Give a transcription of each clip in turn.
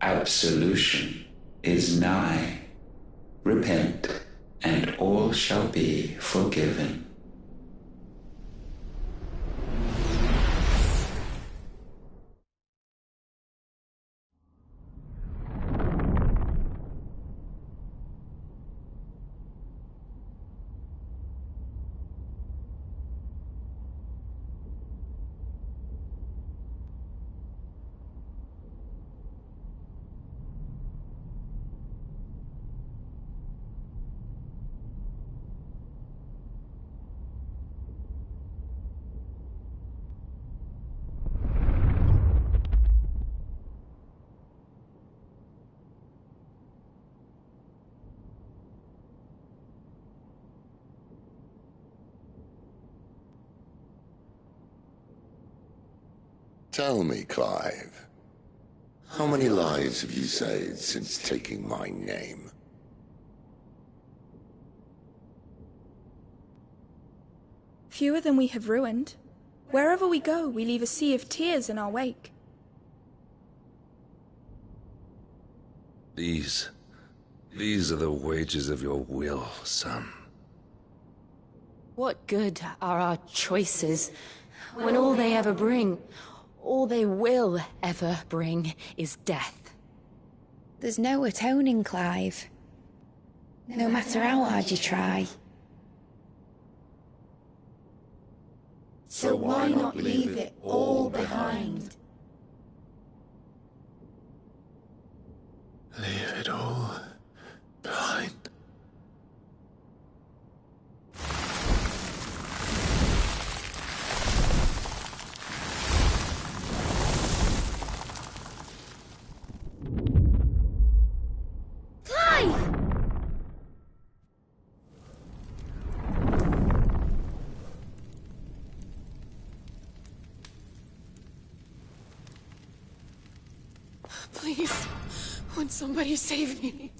Absolution is nigh. Repent, and all shall be forgiven. Tell me, Clive, how many lives have you saved since taking my name? Fewer than we have ruined. Wherever we go, we leave a sea of tears in our wake. These are the wages of your will, son. What good are our choices when all they ever bring, all they will ever bring, is death? There's no atoning, Clive. No matter how hard you try. So why not leave it all behind? Leave it all behind. Please, won't somebody save me?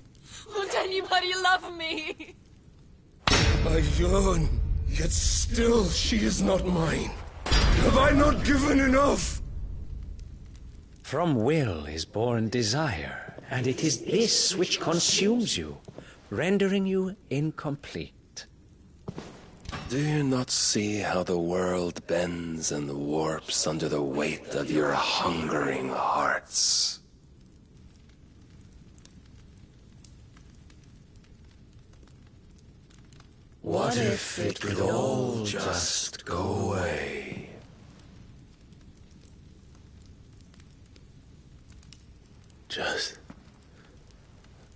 Won't anybody love me? I yearn, yet still she is not mine. Have I not given enough? From will is born desire, and it is this which consumes you, rendering you incomplete. Do you not see how the world bends and warps under the weight of your hungering hearts? What if it could all just go away? Just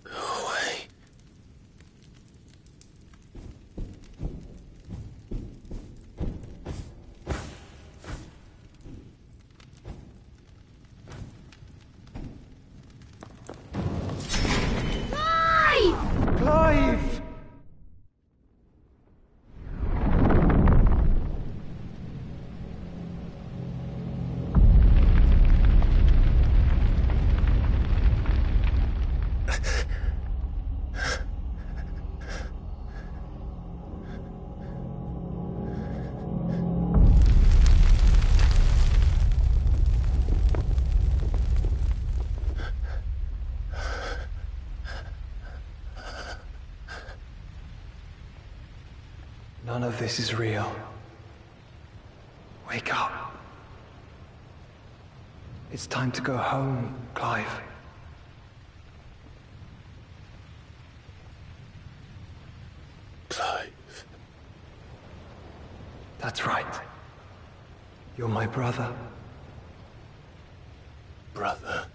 go away. Clive! None of this is real. Wake up. It's time to go home, Clive. Clive. That's right. You're my brother. Brother.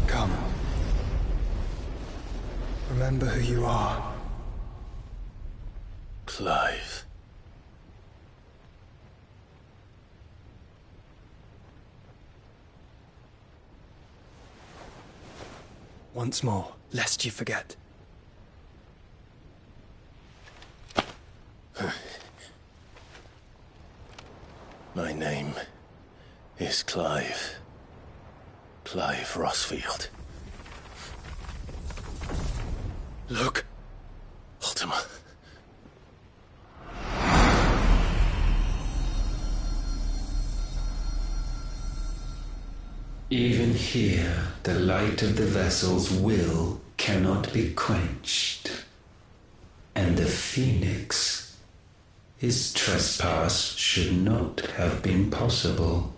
Come. Remember who you are. Clive. Once more, lest you forget. My name is Clive. Clive Rossfield. Look, Ultima. Even here, the light of the vessel's will cannot be quenched. And the Phoenix, his trespass should not have been possible.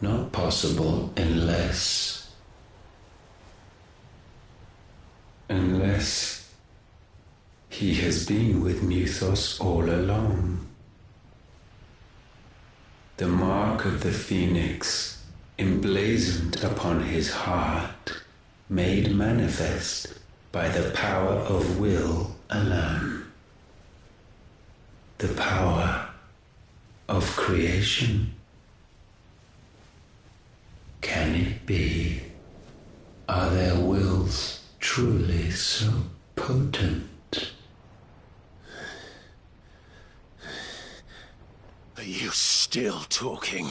Not possible unless he has been with Mythos all along. The mark of the Phoenix, emblazoned upon his heart, made manifest by the power of will alone. The power of creation. Can it be? Are their wills truly so potent? Are you still talking?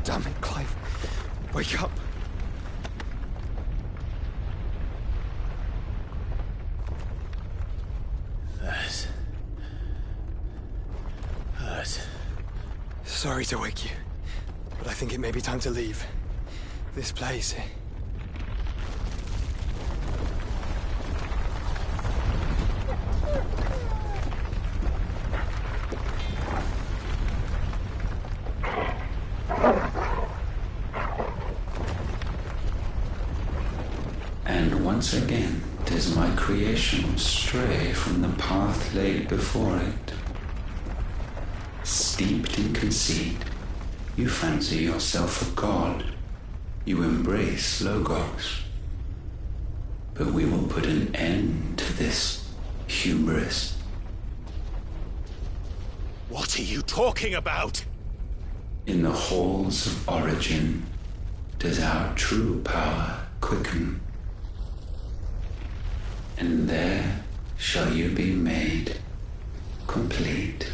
Damn it, Clive. Wake up. Sorry to wake you, but I think it may be time to leave. This place. And once again does my creation stray from the path laid before it. Steeped in conceit, you fancy yourself a god. You embrace Logos. But we will put an end to this hubris. What are you talking about? In the halls of origin does our true power quicken. And there shall you be made complete.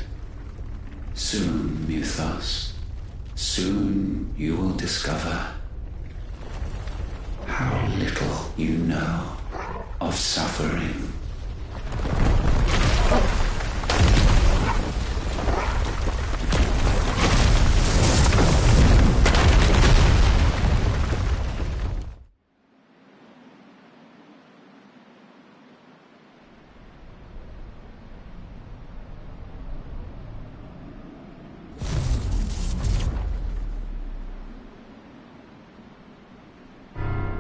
Soon, Mythos, soon you will discover how little you know of suffering.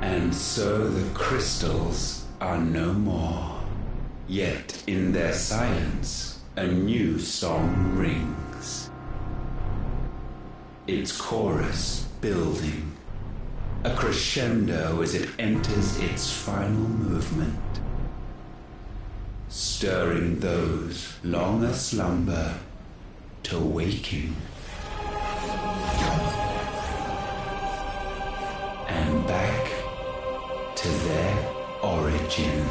And so the crystals are no more, yet in their silence a new song rings, its chorus building, a crescendo as it enters its final movement, stirring those long aslumber to waking, and back to their origin.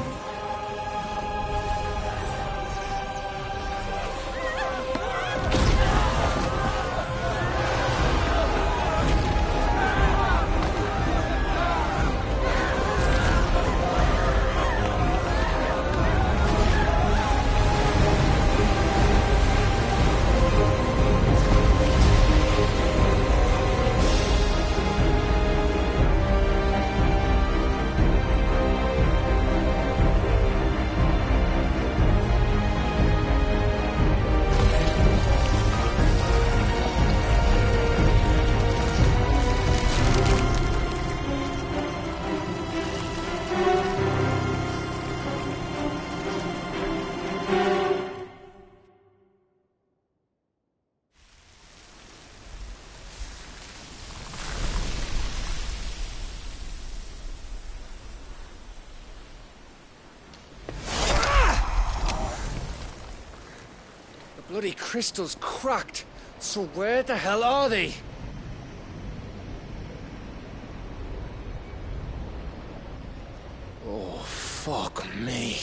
Bloody crystal's cracked. So where the hell are they? Oh, fuck me.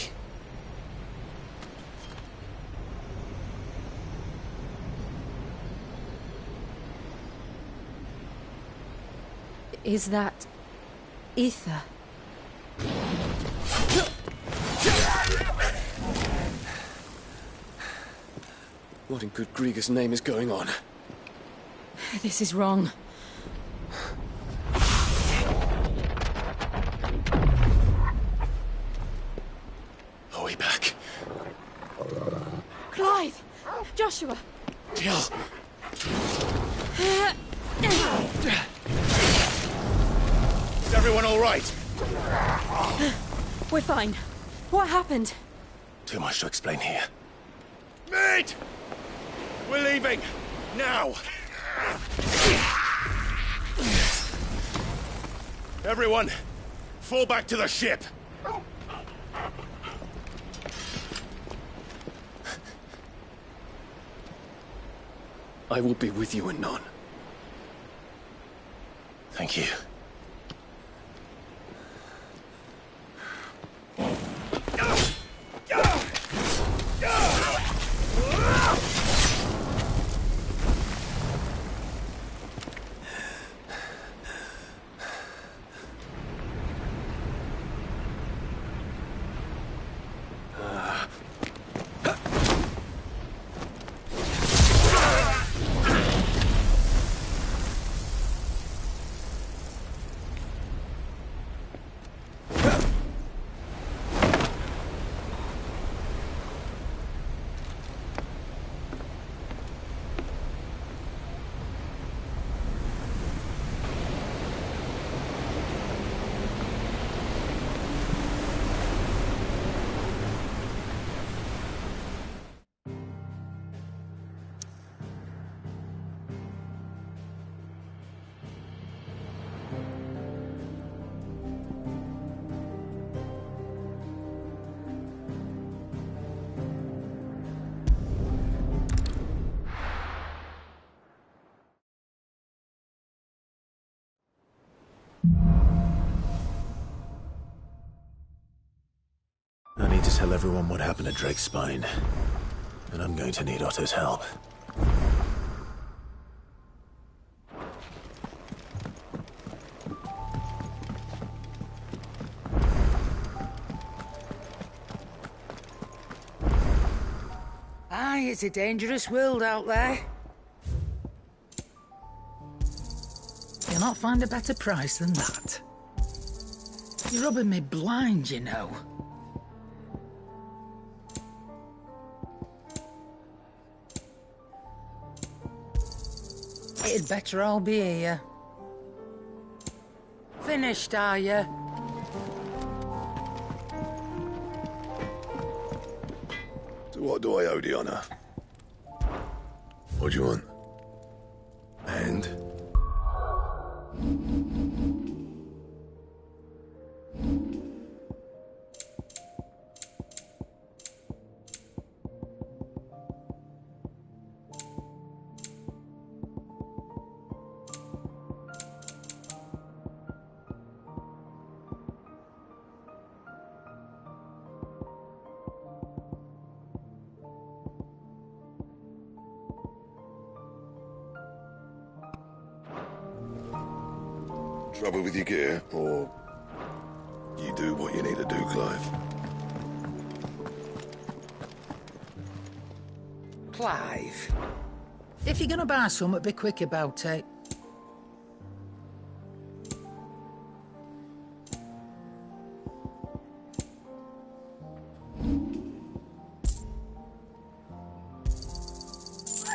Is that ether? What in good Grieger's name is going on? This is wrong. Are we back? Clive! Joshua! Jill! Is everyone all right? We're fine. What happened? Too much to explain here. Mate! We're leaving! Now! Everyone, fall back to the ship! I will be with you, Anon. Thank you. I need to tell everyone what happened at Drake's Spine, and I'm going to need Otto's help. Aye, it's a dangerous world out there. You'll not find a better price than that. You're rubbing me blind, you know. It'd better all be here. Finished, are you? So what do I owe the honor? What do you want? And? Trouble with your gear, or you do what you need to do, Clive? Clive, if you're gonna buy something, be quick about it.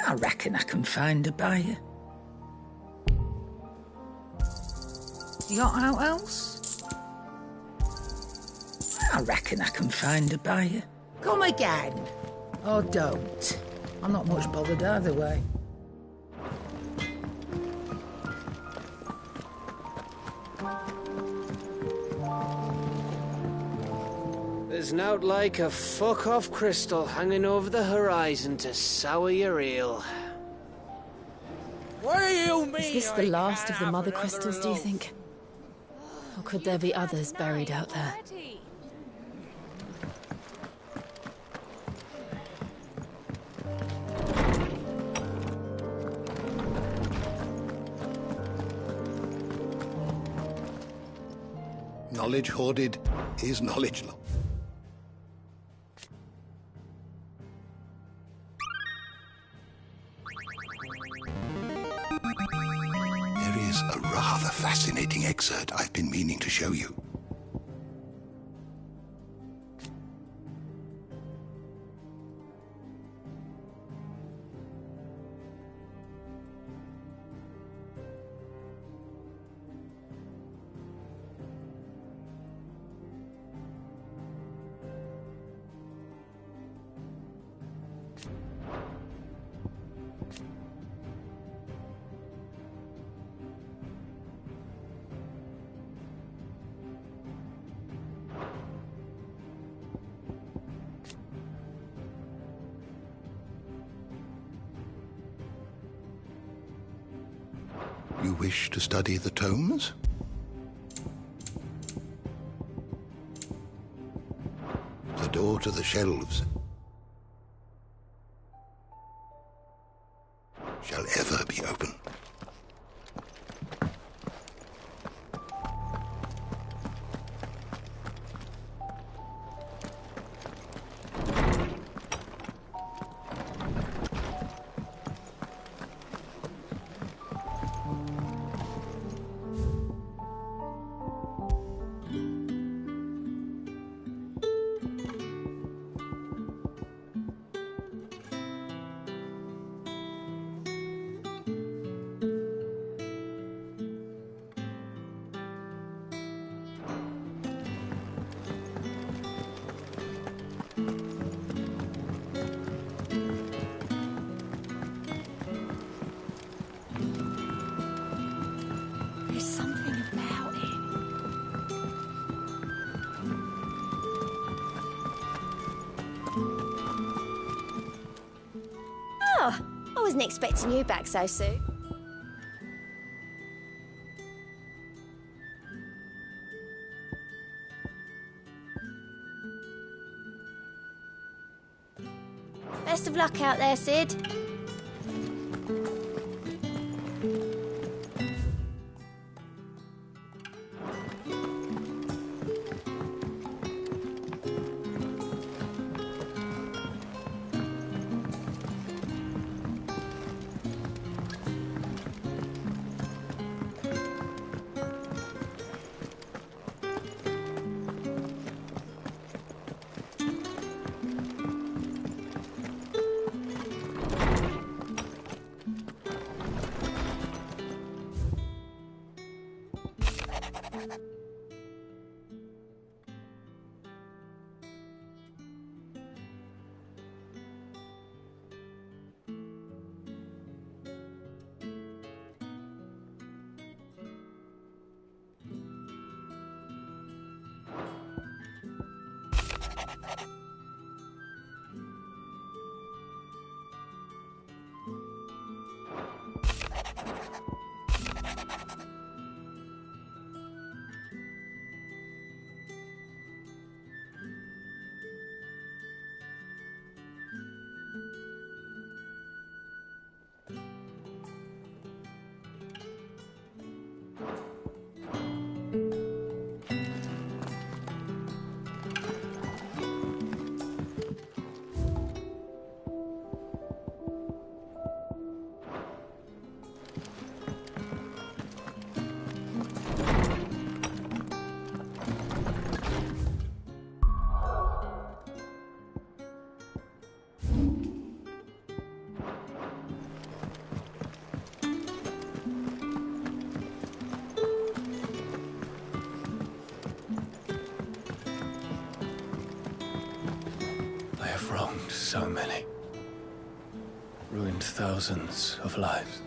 I reckon I can find a buyer. You got out else? I reckon I can find a buyer. Come again. Or don't. I'm not much bothered either way. There's nowt like a fuck-off crystal hanging over the horizon to sour your ale. What do you mean? Is this the last of the mother crystals, do you think? Or could there be others buried out there? Knowledge hoarded is knowledge lost. There is a rather fascinating excerpt I've been meaning to show you. You wish to study the tomes? The door to the shelves shall ever be open. There's something about it. Oh, I wasn't expecting you back so soon. Best of luck out there, Sid. I have wronged so many. Ruined thousands of lives.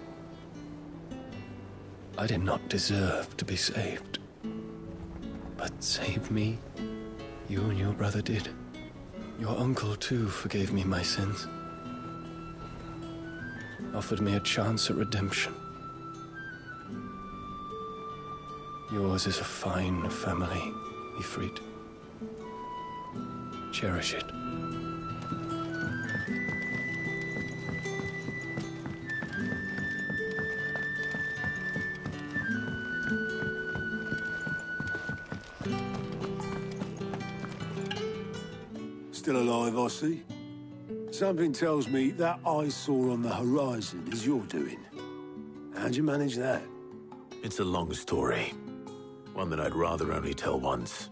I did not deserve to be saved. But save me, you and your brother did. Your uncle, too, forgave me my sins. Offered me a chance at redemption. Yours is a fine family, Ifrit. Cherish it. Still alive, I see. Something tells me that eyesore on the horizon is your doing. How'd you manage that? It's a long story. One that I'd rather only tell once.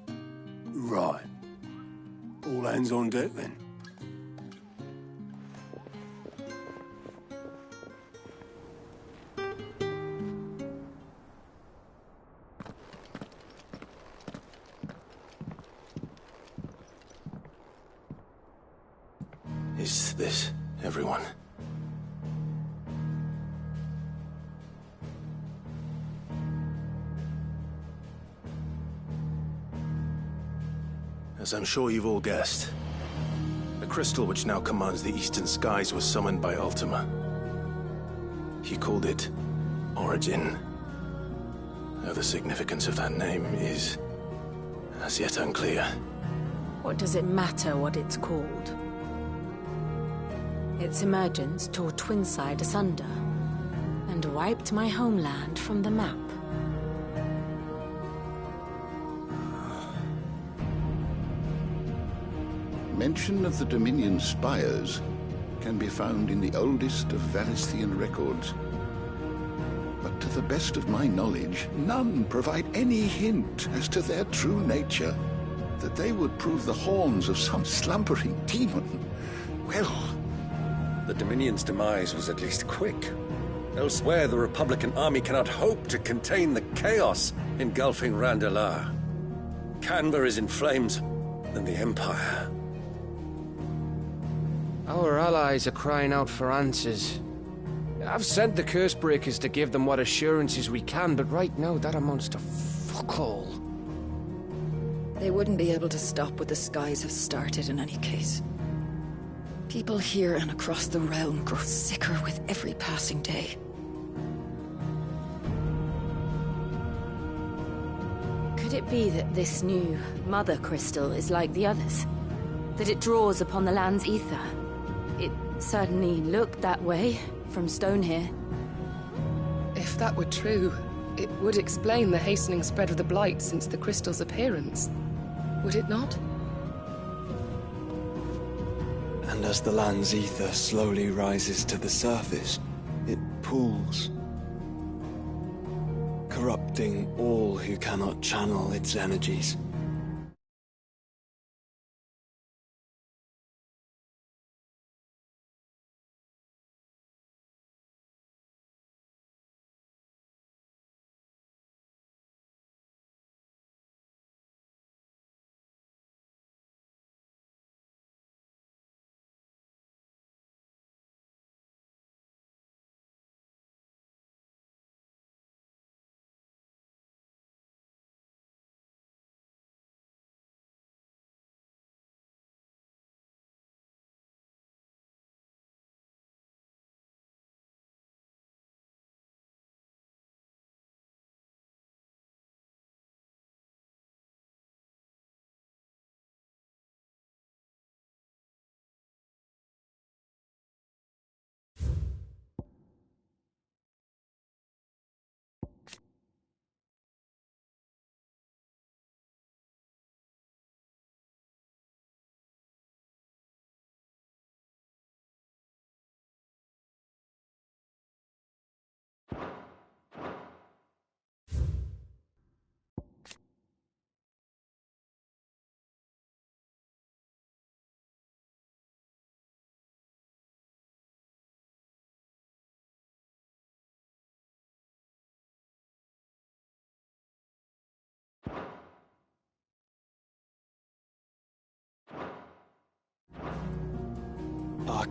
Right. All hands on deck, then. Is this everyone? As I'm sure you've all guessed, the crystal which now commands the eastern skies was summoned by Ultima. He called it Origin. Though the significance of that name is as yet unclear. What does it matter what it's called? Its emergence tore Twinside asunder and wiped my homeland from the map. Mention of the Dominion spires can be found in the oldest of Variscian records. But to the best of my knowledge, none provide any hint as to their true nature. That they would prove the horns of some slumbering demon. Well... The Dominion's demise was at least quick. Elsewhere, the Republican army cannot hope to contain the chaos engulfing Randalar. Canberra is in flames, and the Empire. Our allies are crying out for answers. I've sent the Cursebreakers to give them what assurances we can, but right now that amounts to fuck all. They wouldn't be able to stop what the skies have started in any case. People here and across the realm grow sicker with every passing day. Could it be that this new Mother Crystal is like the others? That it draws upon the land's ether? It certainly looked that way from stone here. If that were true, it would explain the hastening spread of the Blight since the crystal's appearance. Would it not? And as the land's ether slowly rises to the surface, it pools, corrupting all who cannot channel its energies.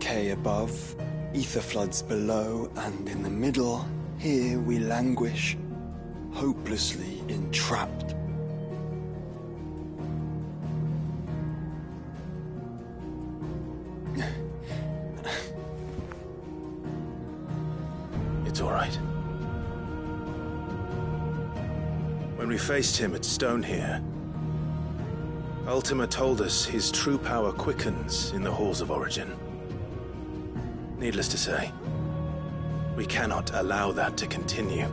decay above, ether floods below, and in the middle, here we languish, hopelessly entrapped. It's all right. When we faced him at Stone here, Ultima told us his true power quickens in the Halls of Origin. Needless to say, we cannot allow that to continue.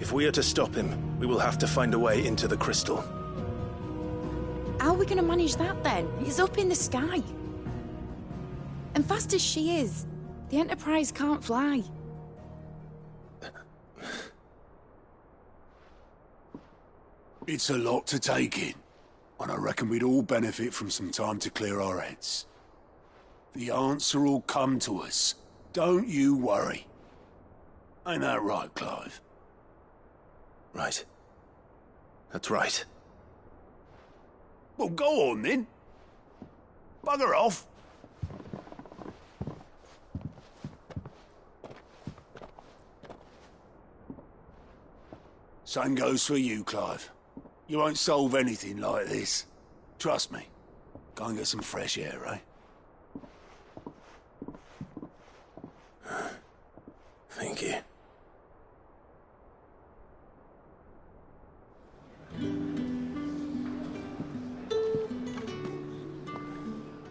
If we are to stop him, we will have to find a way into the crystal. How are we going to manage that then? It's up in the sky. And fast as she is, the Enterprise can't fly. It's a lot to take in, and I reckon we'd all benefit from some time to clear our heads. The answer will come to us. Don't you worry. Ain't that right, Clive? Right. That's right. Well, go on then. Bugger off. Same goes for you, Clive. You won't solve anything like this. Trust me. Go and get some fresh air, eh? Thank you.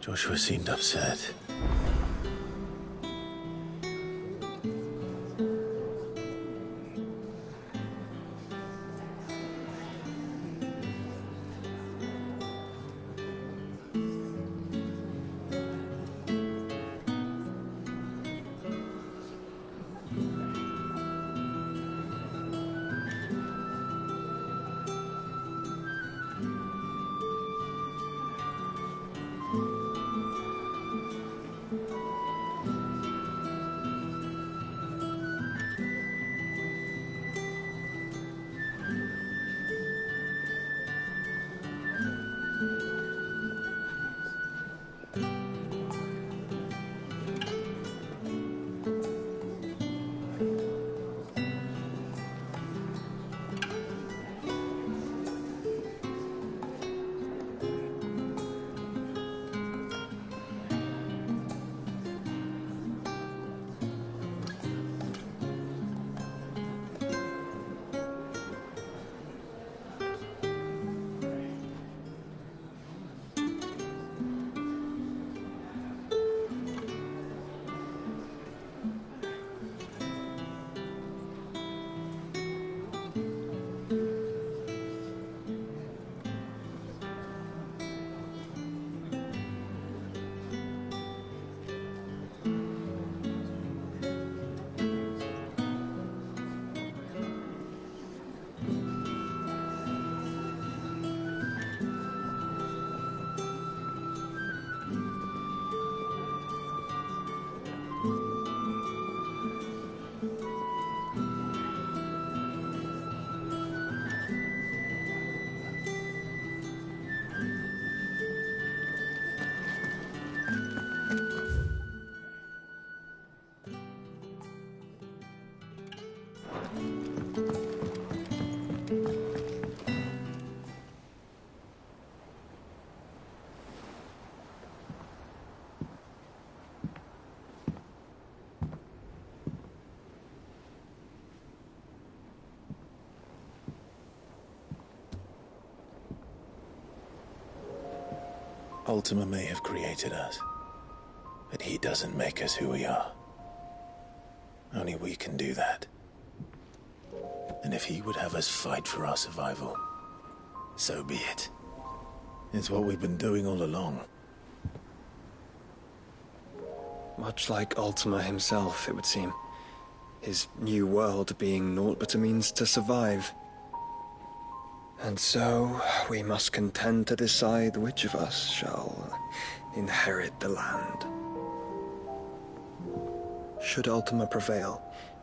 Joshua seemed upset. Ultima may have created us, but he doesn't make us who we are. Only we can do that. And if he would have us fight for our survival, so be it. It's what we've been doing all along. Much like Ultima himself, it would seem. His new world being naught but a means to survive. And so, we must contend to decide which of us shall inherit the land. Should Ultima prevail,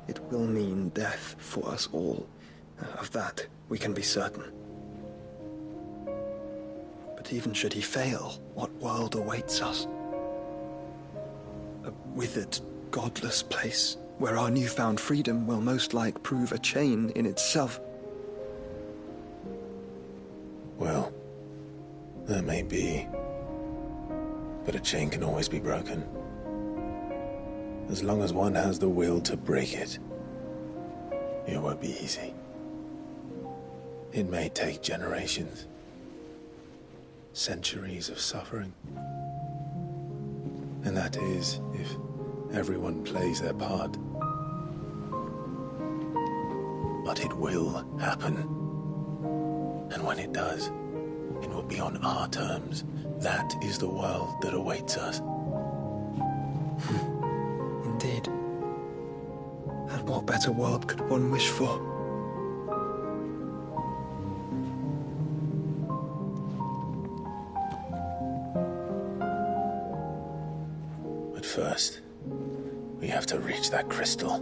it will mean death for us all. Of that, we can be certain. But even should he fail, what world awaits us? withered, godless place where our newfound freedom will most like prove a chain in itself. Well, that may be. But a chain can always be broken. As long as one has the will to break it. It won't be easy. It may take generations. Centuries of suffering. And that is if everyone plays their part. But it will happen. And when it does, it will be on our terms. That is the world that awaits us. Indeed. And what better world could one wish for? But first, we have to reach that crystal.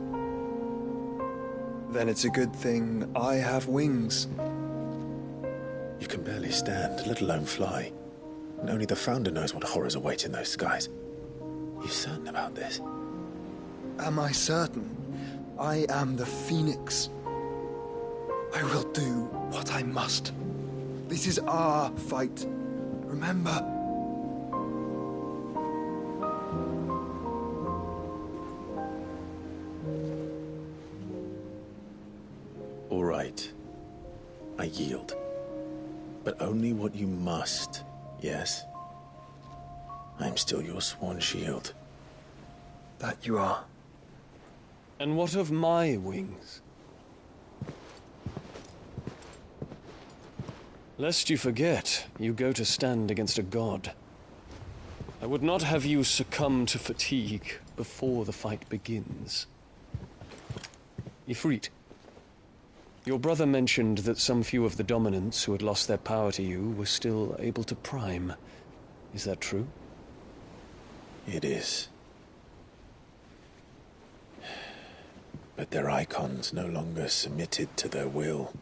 Then it's a good thing I have wings. You can barely stand, let alone fly. And only the Founder knows what horrors await in those skies. You certain about this? Am I certain? I am the Phoenix. I will do what I must. This is our fight. Remember? All right. I yield. But only what you must, yes? I'm still your sworn shield. That you are. And what of my wings? Lest you forget, you go to stand against a god. I would not have you succumb to fatigue before the fight begins. Ifrit, your brother mentioned that some few of the dominants who had lost their power to you were still able to prime. Is that true? It is. But their icons no longer submitted to their will.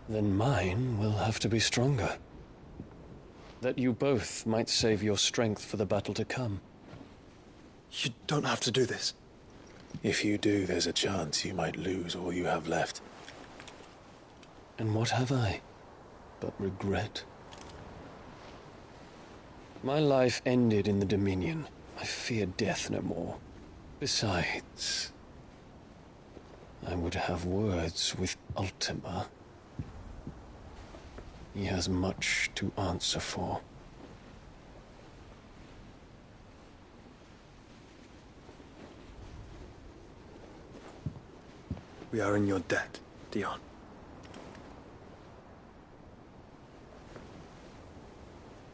Then mine will have to be stronger. That you both might save your strength for the battle to come. You don't have to do this. If you do, there's a chance you might lose all you have left. And what have I but regret? My life ended in the Dominion. I fear death no more. Besides, I would have words with Ultima. He has much to answer for. We are in your debt, Dion.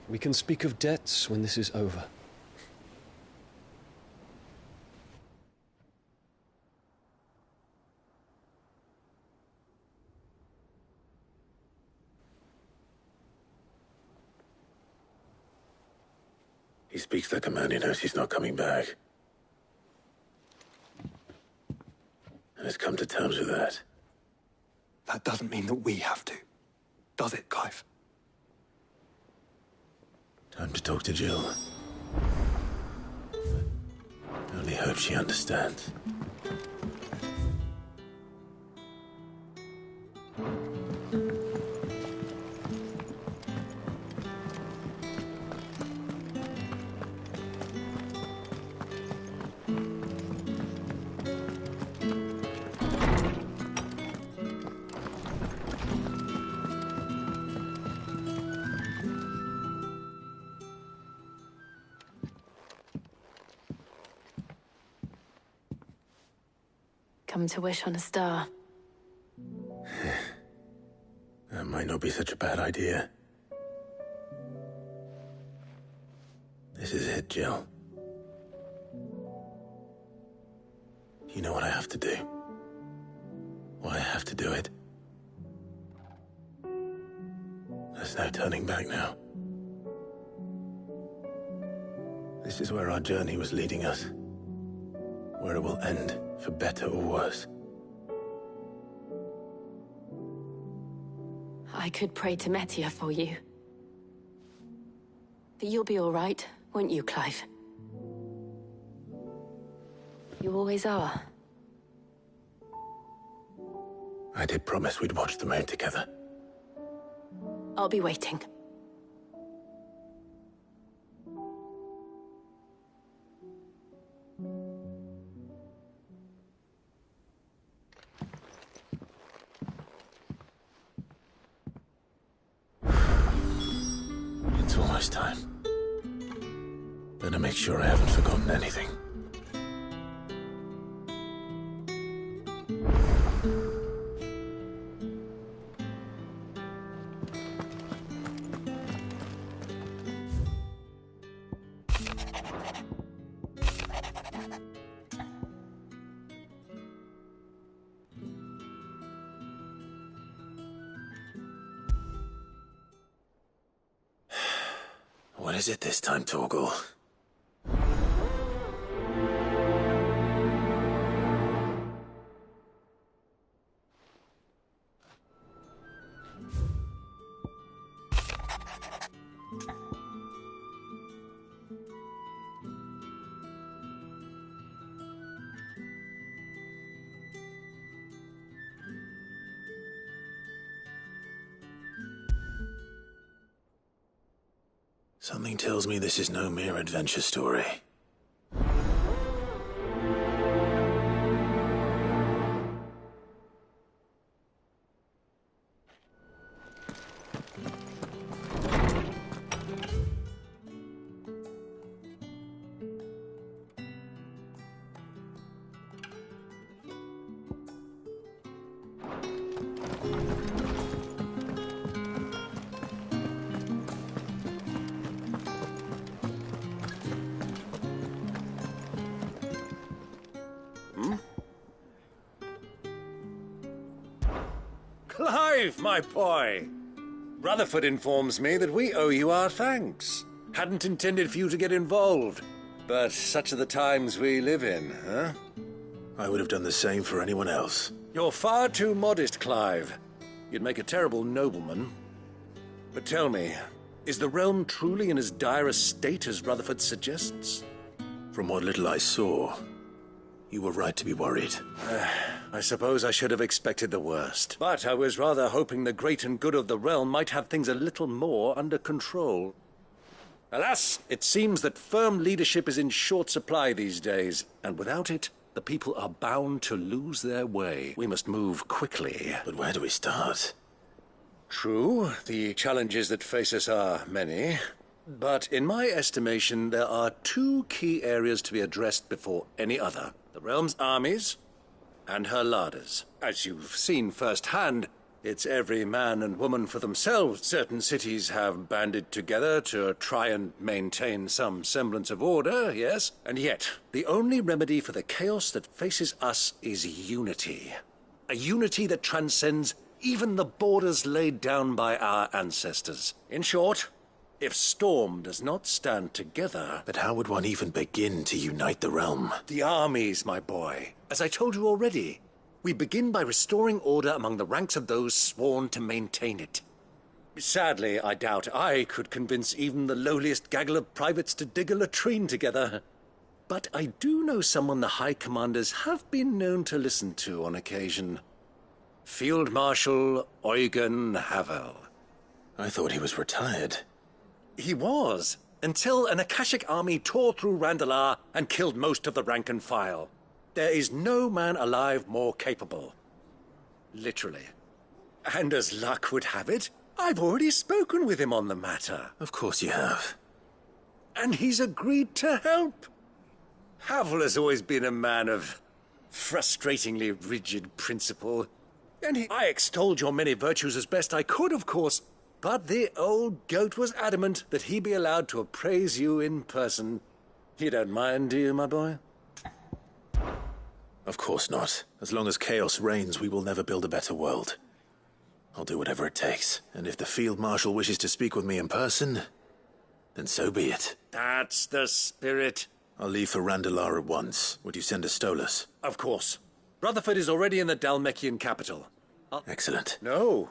We can speak of debts when this is over. He speaks like a man who knows he's not coming back. And has come to terms with that. That doesn't mean that we have to, does it, Clive? Time to talk to Jill. I only hope she understands. Come to wish on a star. That might not be such a bad idea. This is it, Jill. You know what I have to do. Why I have to do it. There's no turning back now. This is where our journey was leading us. Where it will end, for better or worse. I could pray to Metia for you. But you'll be all right, won't you, Clive? You always are. I did promise we'd watch the moon together. I'll be waiting. It's almost time. Better make sure I haven't forgotten anything. What is it this time, Torgal? Something tells me this is no mere adventure story. Clive, my boy! Rutherford informs me that we owe you our thanks. Hadn't intended for you to get involved, but such are the times we live in, huh? I would have done the same for anyone else. You're far too modest, Clive. You'd make a terrible nobleman. But tell me, is the realm truly in as dire a state as Rutherford suggests? From what little I saw, you were right to be worried. I suppose I should have expected the worst. But I was rather hoping the great and good of the realm might have things a little more under control. Alas, it seems that firm leadership is in short supply these days, and without it, the people are bound to lose their way. We must move quickly. But where do we start? True, the challenges that face us are many. But in my estimation, there are two key areas to be addressed before any other. The realm's armies and her larders. As you've seen firsthand, it's every man and woman for themselves. Certain cities have banded together to try and maintain some semblance of order, yes? And yet, the only remedy for the chaos that faces us is unity. A unity that transcends even the borders laid down by our ancestors. In short, if Storm does not stand together... But how would one even begin to unite the realm? The armies, my boy. As I told you already, we begin by restoring order among the ranks of those sworn to maintain it. Sadly, I doubt I could convince even the lowliest gaggle of privates to dig a latrine together. But I do know someone the High Commanders have been known to listen to on occasion. Field Marshal Eugen Havel. I thought he was retired. He was, until an Akashic army tore through Randalar and killed most of the rank and file. There is no man alive more capable. Literally. And as luck would have it, I've already spoken with him on the matter. Of course you have. And he's agreed to help. Havel has always been a man of frustratingly rigid principle. And I extolled your many virtues as best I could, of course. But the old goat was adamant that he be allowed to appraise you in person. You don't mind, do you, my boy? Of course not. As long as chaos reigns, we will never build a better world. I'll do whatever it takes. And if the Field Marshal wishes to speak with me in person, then so be it. That's the spirit. I'll leave for Randalar at once. Would you send a Stolas? Of course. Rutherford is already in the Dhalmekian capital. Excellent. No.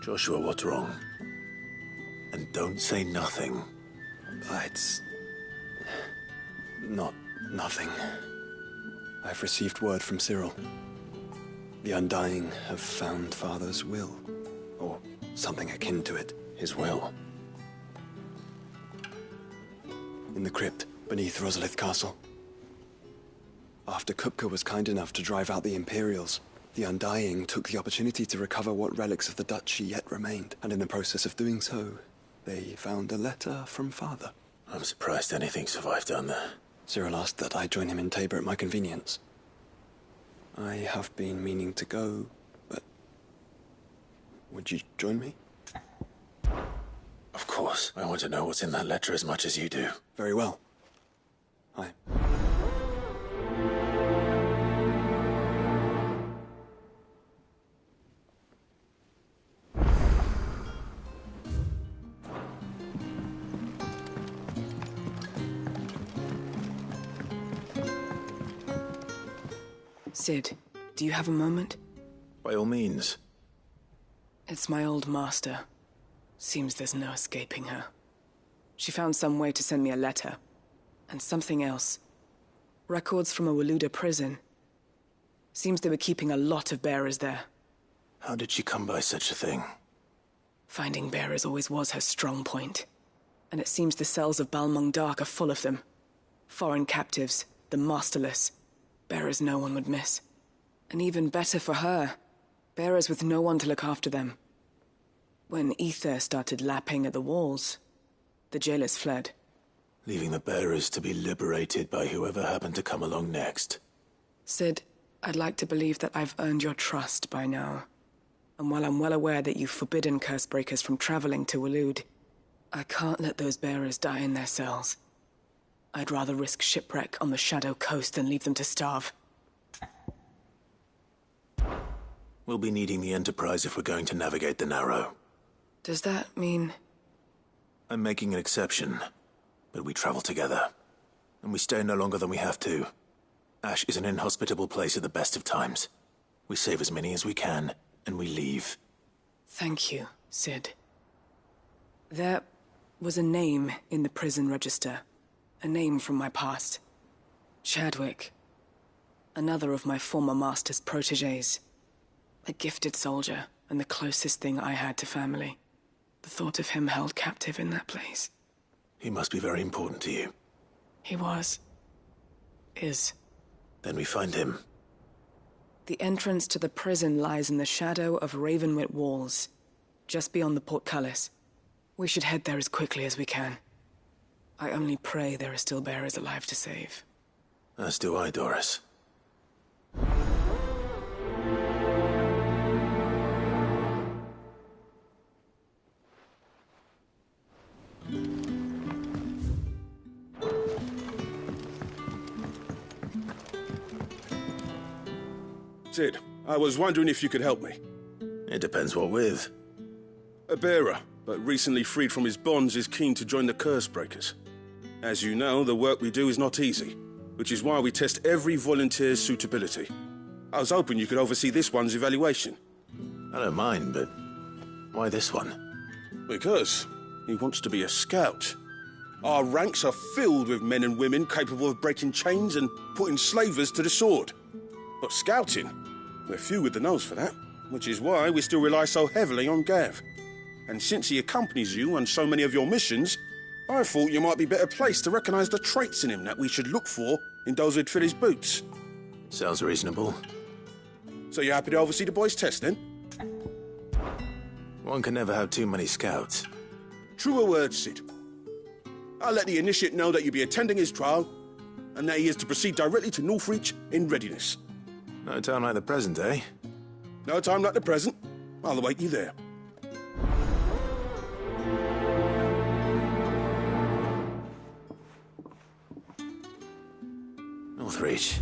Joshua, what's wrong? And don't say nothing. It's... not nothing. I've received word from Cyril. The Undying have found Father's will. Or something akin to it. His will? In the crypt, beneath Rosalith Castle. After Kupka was kind enough to drive out the Imperials, the Undying took the opportunity to recover what relics of the Duchy yet remained, and in the process of doing so, they found a letter from Father. I'm surprised anything survived down there. Cyril asked that I join him in Tabor at my convenience. I have been meaning to go, but... would you join me? Of course. I want to know what's in that letter as much as you do. Very well. Aye. Cid, do you have a moment? By all means. It's my old master. Seems there's no escaping her. She found some way to send me a letter. And something else. Records from a Waluda prison. Seems they were keeping a lot of bearers there. How did she come by such a thing? Finding bearers always was her strong point. And it seems the cells of Balmung Dark are full of them. Foreign captives, the masterless. Bearers no one would miss. And even better for her, bearers with no one to look after them. When Ether started lapping at the walls, the jailers fled. Leaving the bearers to be liberated by whoever happened to come along next. Cid, I'd like to believe that I've earned your trust by now. And while I'm well aware that you've forbidden Cursebreakers from traveling to Waloed, I can't let those bearers die in their cells. I'd rather risk shipwreck on the Shadow Coast than leave them to starve. We'll be needing the Enterprise if we're going to navigate the Narrow. Does that mean... I'm making an exception, but we travel together. And we stay no longer than we have to. Ash is an inhospitable place at the best of times. We save as many as we can, and we leave. Thank you, Cid. There was a name in the prison register. A name from my past. Chadwick. Another of my former master's protégés. A gifted soldier, and the closest thing I had to family. The thought of him held captive in that place. He must be very important to you. He was. Is. Then we find him. The entrance to the prison lies in the shadow of Ravenwit Walls, just beyond the portcullis. We should head there as quickly as we can. I only pray there are still bearers alive to save. As do I, Doris. Cid, I was wondering if you could help me. It depends what with. A bearer, but recently freed from his bonds, is keen to join the Cursebreakers. As you know, the work we do is not easy, which is why we test every volunteer's suitability. I was hoping you could oversee this one's evaluation. I don't mind, but why this one? Because he wants to be a scout. Our ranks are filled with men and women capable of breaking chains and putting slavers to the sword. But scouting, we're few with the nose for that, which is why we still rely so heavily on Gav. And since he accompanies you on so many of your missions, I thought you might be better placed to recognize the traits in him that we should look for in those who'd fill his boots. Sounds reasonable. So you're happy to oversee the boys' test, then? One can never have too many scouts. Truer words, Cid. I'll let the initiate know that you'll be attending his trial, and that he is to proceed directly to Northreach in readiness. No time like the present, eh? No time like the present. I'll await you there. Northreach.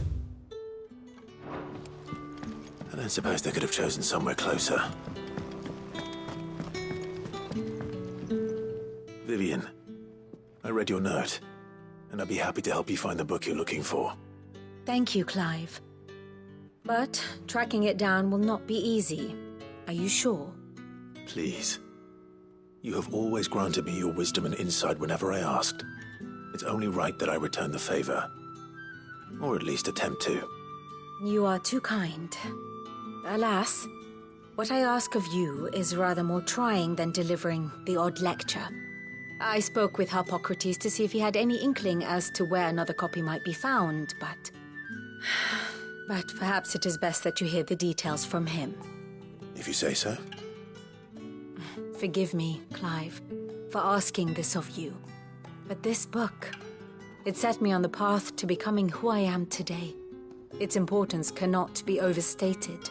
I don't suppose they could have chosen somewhere closer. Vivian, I read your note, and I'd be happy to help you find the book you're looking for. Thank you, Clive. But tracking it down will not be easy. Are you sure? Please. You have always granted me your wisdom and insight whenever I asked. It's only right that I return the favor. Or at least attempt to. You are too kind. Alas, what I ask of you is rather more trying than delivering the odd lecture. I spoke with Harpocrates to see if he had any inkling as to where another copy might be found, but perhaps it is best that you hear the details from him. If you say so. Forgive me, Clive, for asking this of you. But this book, it set me on the path to becoming who I am today. Its importance cannot be overstated.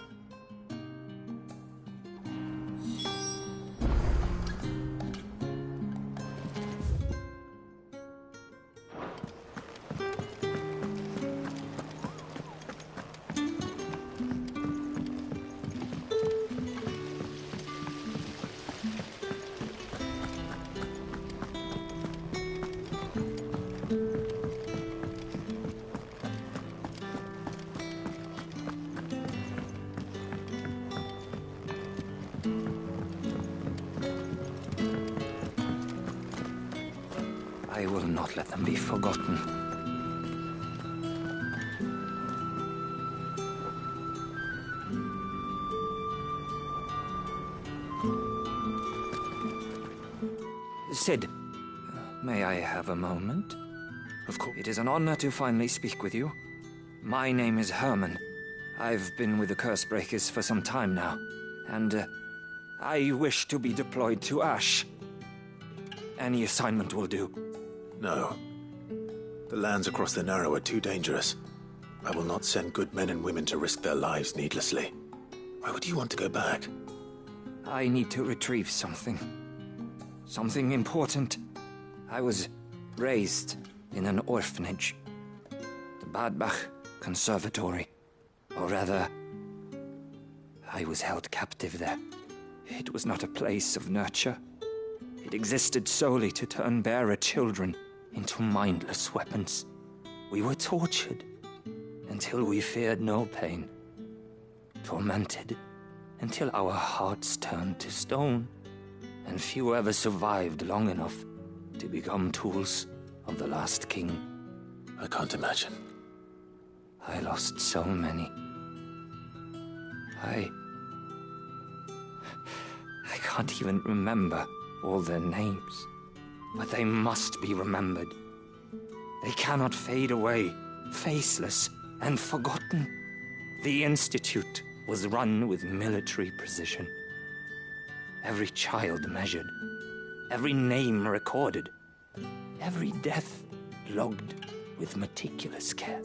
I will not let them be forgotten. Cid, may I have a moment? Of course. It is an honor to finally speak with you. My name is Herman. I've been with the Cursebreakers for some time now, and I wish to be deployed to Ash. Any assignment will do. No. The lands across the Narrow are too dangerous. I will not send good men and women to risk their lives needlessly. Why would you want to go back? I need to retrieve something. Something important. I was raised in an orphanage. The Badbach Conservatory. Or rather, I was held captive there. It was not a place of nurture. It existed solely to turn bearer children into mindless weapons. We were tortured until we feared no pain. Tormented until our hearts turned to stone. And few ever survived long enough to become tools of the last king. I can't imagine. I lost so many. I can't even remember all their names. But they must be remembered. They cannot fade away, faceless and forgotten. The Institute was run with military precision. Every child measured, every name recorded, every death logged with meticulous care.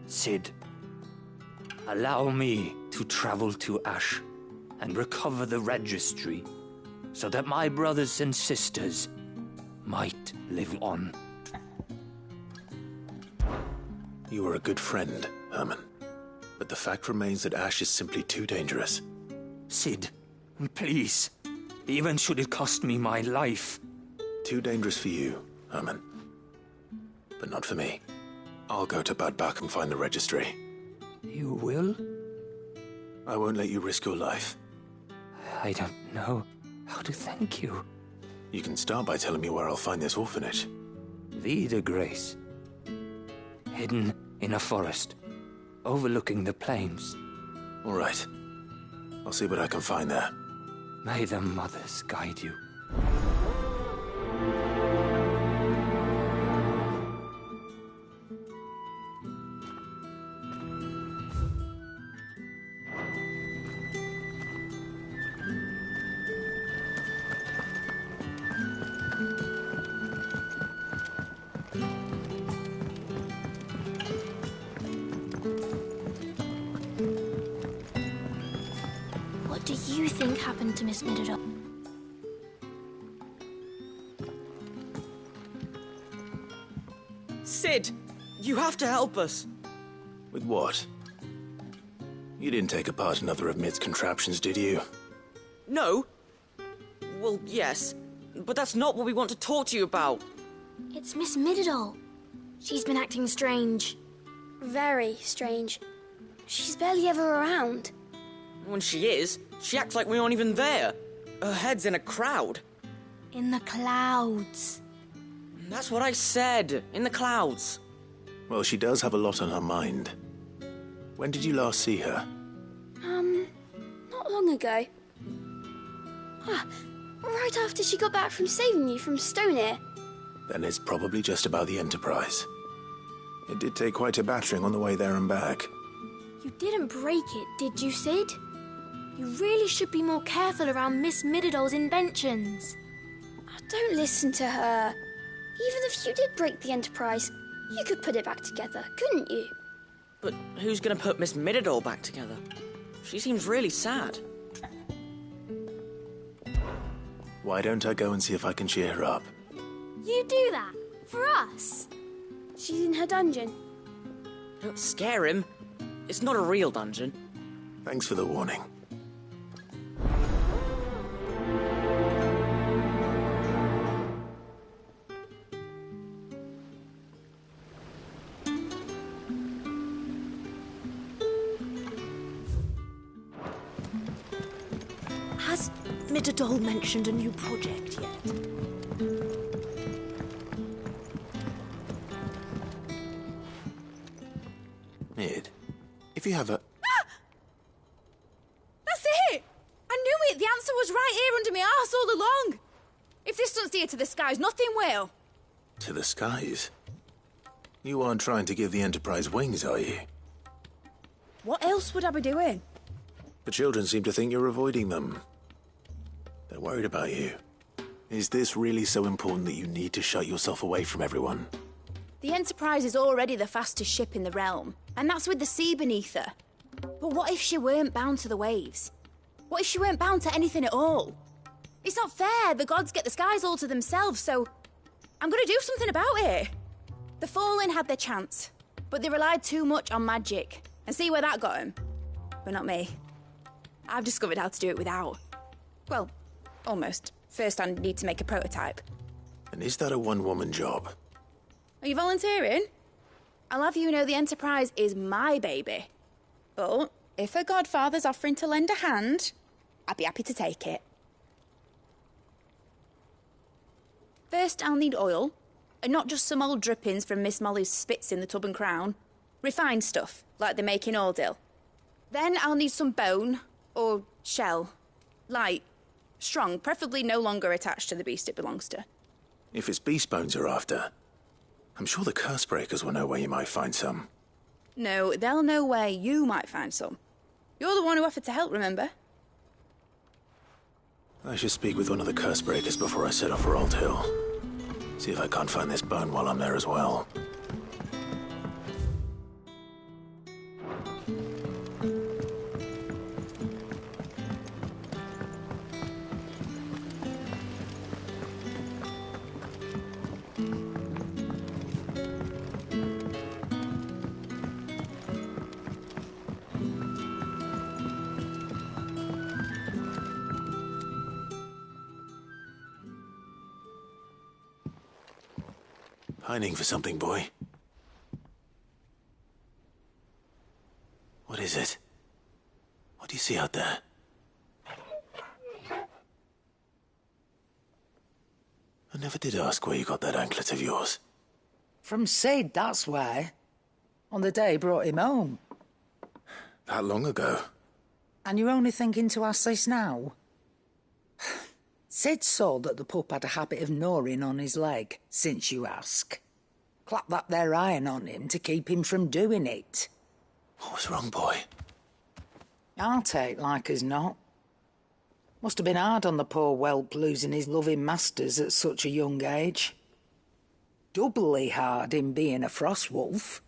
Cid, allow me to travel to Ash and recover the registry so that my brothers and sisters might live on. You are a good friend, Herman. But the fact remains that Ash is simply too dangerous. Cid, please. Even should it cost me my life. Too dangerous for you, Herman. But not for me. I'll go to Badbach and find the registry. You will? I won't let you risk your life. I don't know how to thank you. You can start by telling me where I'll find this orphanage. Vida Grace. Hidden in a forest, overlooking the plains. All right. I'll see what I can find there. May the mothers guide you. What do you think happened to Miss Midadol? Cid, you have to help us. With what? You didn't take apart another of Mid's contraptions, did you? No. Well, yes, but that's not what we want to talk to you about. It's Miss Midadol. She's been acting strange. Very strange. She's barely ever around. When she is, she acts like we aren't even there. Her head's in a crowd. In the clouds. That's what I said. In the clouds. Well, she does have a lot on her mind. When did you last see her? Not long ago. Right after she got back from saving you from Stonehenge. Then it's probably just about the Enterprise. It did take quite a battering on the way there and back. You didn't break it, did you, Sid? You really should be more careful around Miss Mididol's inventions. Oh, don't listen to her. Even if you did break the Enterprise, you could put it back together, couldn't you? But who's gonna put Miss Mididol back together? She seems really sad. Why don't I go and see if I can cheer her up? You do that? For us? She's in her dungeon. Don't scare him. It's not a real dungeon. Thanks for the warning. Has Mididol mentioned a new project yet? Mid, if you have a... That's it! I knew it! The answer was right here under my arse all along! If this doesn't steer to the skies, nothing will! To the skies? You aren't trying to give the Enterprise wings, are you? What else would I be doing? The children seem to think you're avoiding them. They're worried about you. Is this really so important that you need to shut yourself away from everyone? The Enterprise is already the fastest ship in the realm, and that's with the sea beneath her. But what if she weren't bound to the waves? What if she weren't bound to anything at all? It's not fair. The gods get the skies all to themselves, so I'm gonna do something about it. The Fallen had their chance, but they relied too much on magic. And see where that got them? But not me. I've discovered how to do it without. Well, almost. First, I need to make a prototype. And is that a one-woman job? Are you volunteering? I'll have you know the Enterprise is my baby. But if her godfather's offering to lend a hand, I'd be happy to take it. First, I'll need oil, and not just some old drippings from Miss Molly's spits in the Tub and Crown. Refined stuff, like they make in Ordil. Then I'll need some bone, or shell. Light, strong, preferably no longer attached to the beast it belongs to. If it's beast bones you're after, I'm sure the Cursebreakers will know where you might find some. No, they'll know where you might find some. You're the one who offered to help, remember? I should speak with one of the Cursebreakers before I set off for Old Hill. See if I can't find this bone while I'm there as well. Pining for something, boy. What is it? What do you see out there? I never did ask where you got that anklet of yours. From Sid, that's why. On the day he brought him home. That long ago? And you're only thinking to ask this now? Sid saw that the pup had a habit of gnawing on his leg, since you ask. Clap that there iron on him to keep him from doing it. What was wrong, boy? I'll take like as not. Must have been hard on the poor whelp losing his loving masters at such a young age. Doubly hard in being a frost wolf,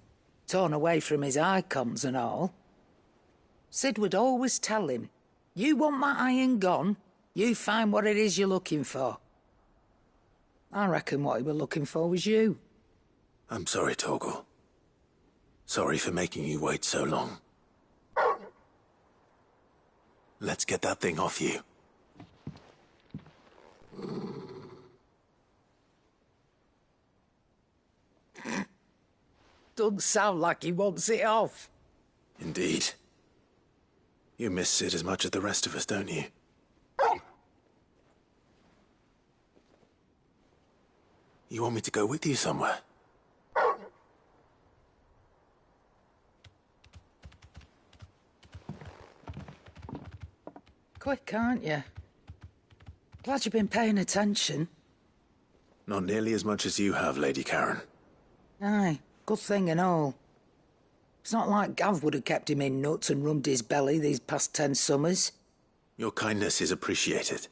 torn away from his icons and all. Sid would always tell him, you want that iron gone? You find what it is you're looking for. I reckon what he were looking for was you. I'm sorry, Torgal. Sorry for making you wait so long. Let's get that thing off you. Doesn't sound like he wants it off. Indeed. You miss Sid as much as the rest of us, don't you? You want me to go with you somewhere? Quick, aren't you? Glad you've been paying attention. Not nearly as much as you have, Lady Karen. Aye, good thing and all. It's not like Gav would have kept him in nuts and rubbed his belly these past 10 summers. Your kindness is appreciated.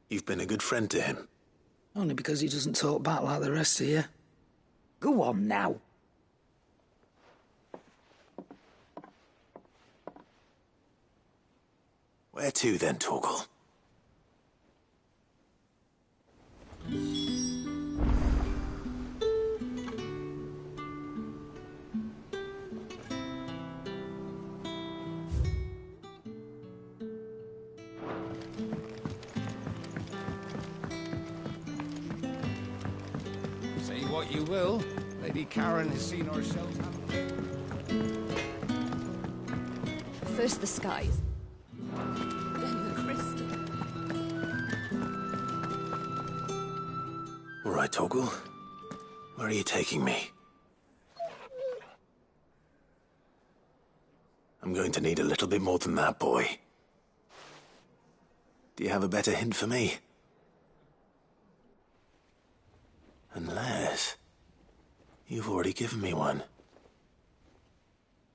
You've been a good friend to him. Only because he doesn't talk back like the rest of you. Go on now. Where to then, Torgal? Say what you will, Lady Karen has seen ourselves. First the skies, then the crystal. All right, Torgal. Where are you taking me? I'm going to need a little bit more than that, boy. Do you have a better hint for me? Unless you've already given me one.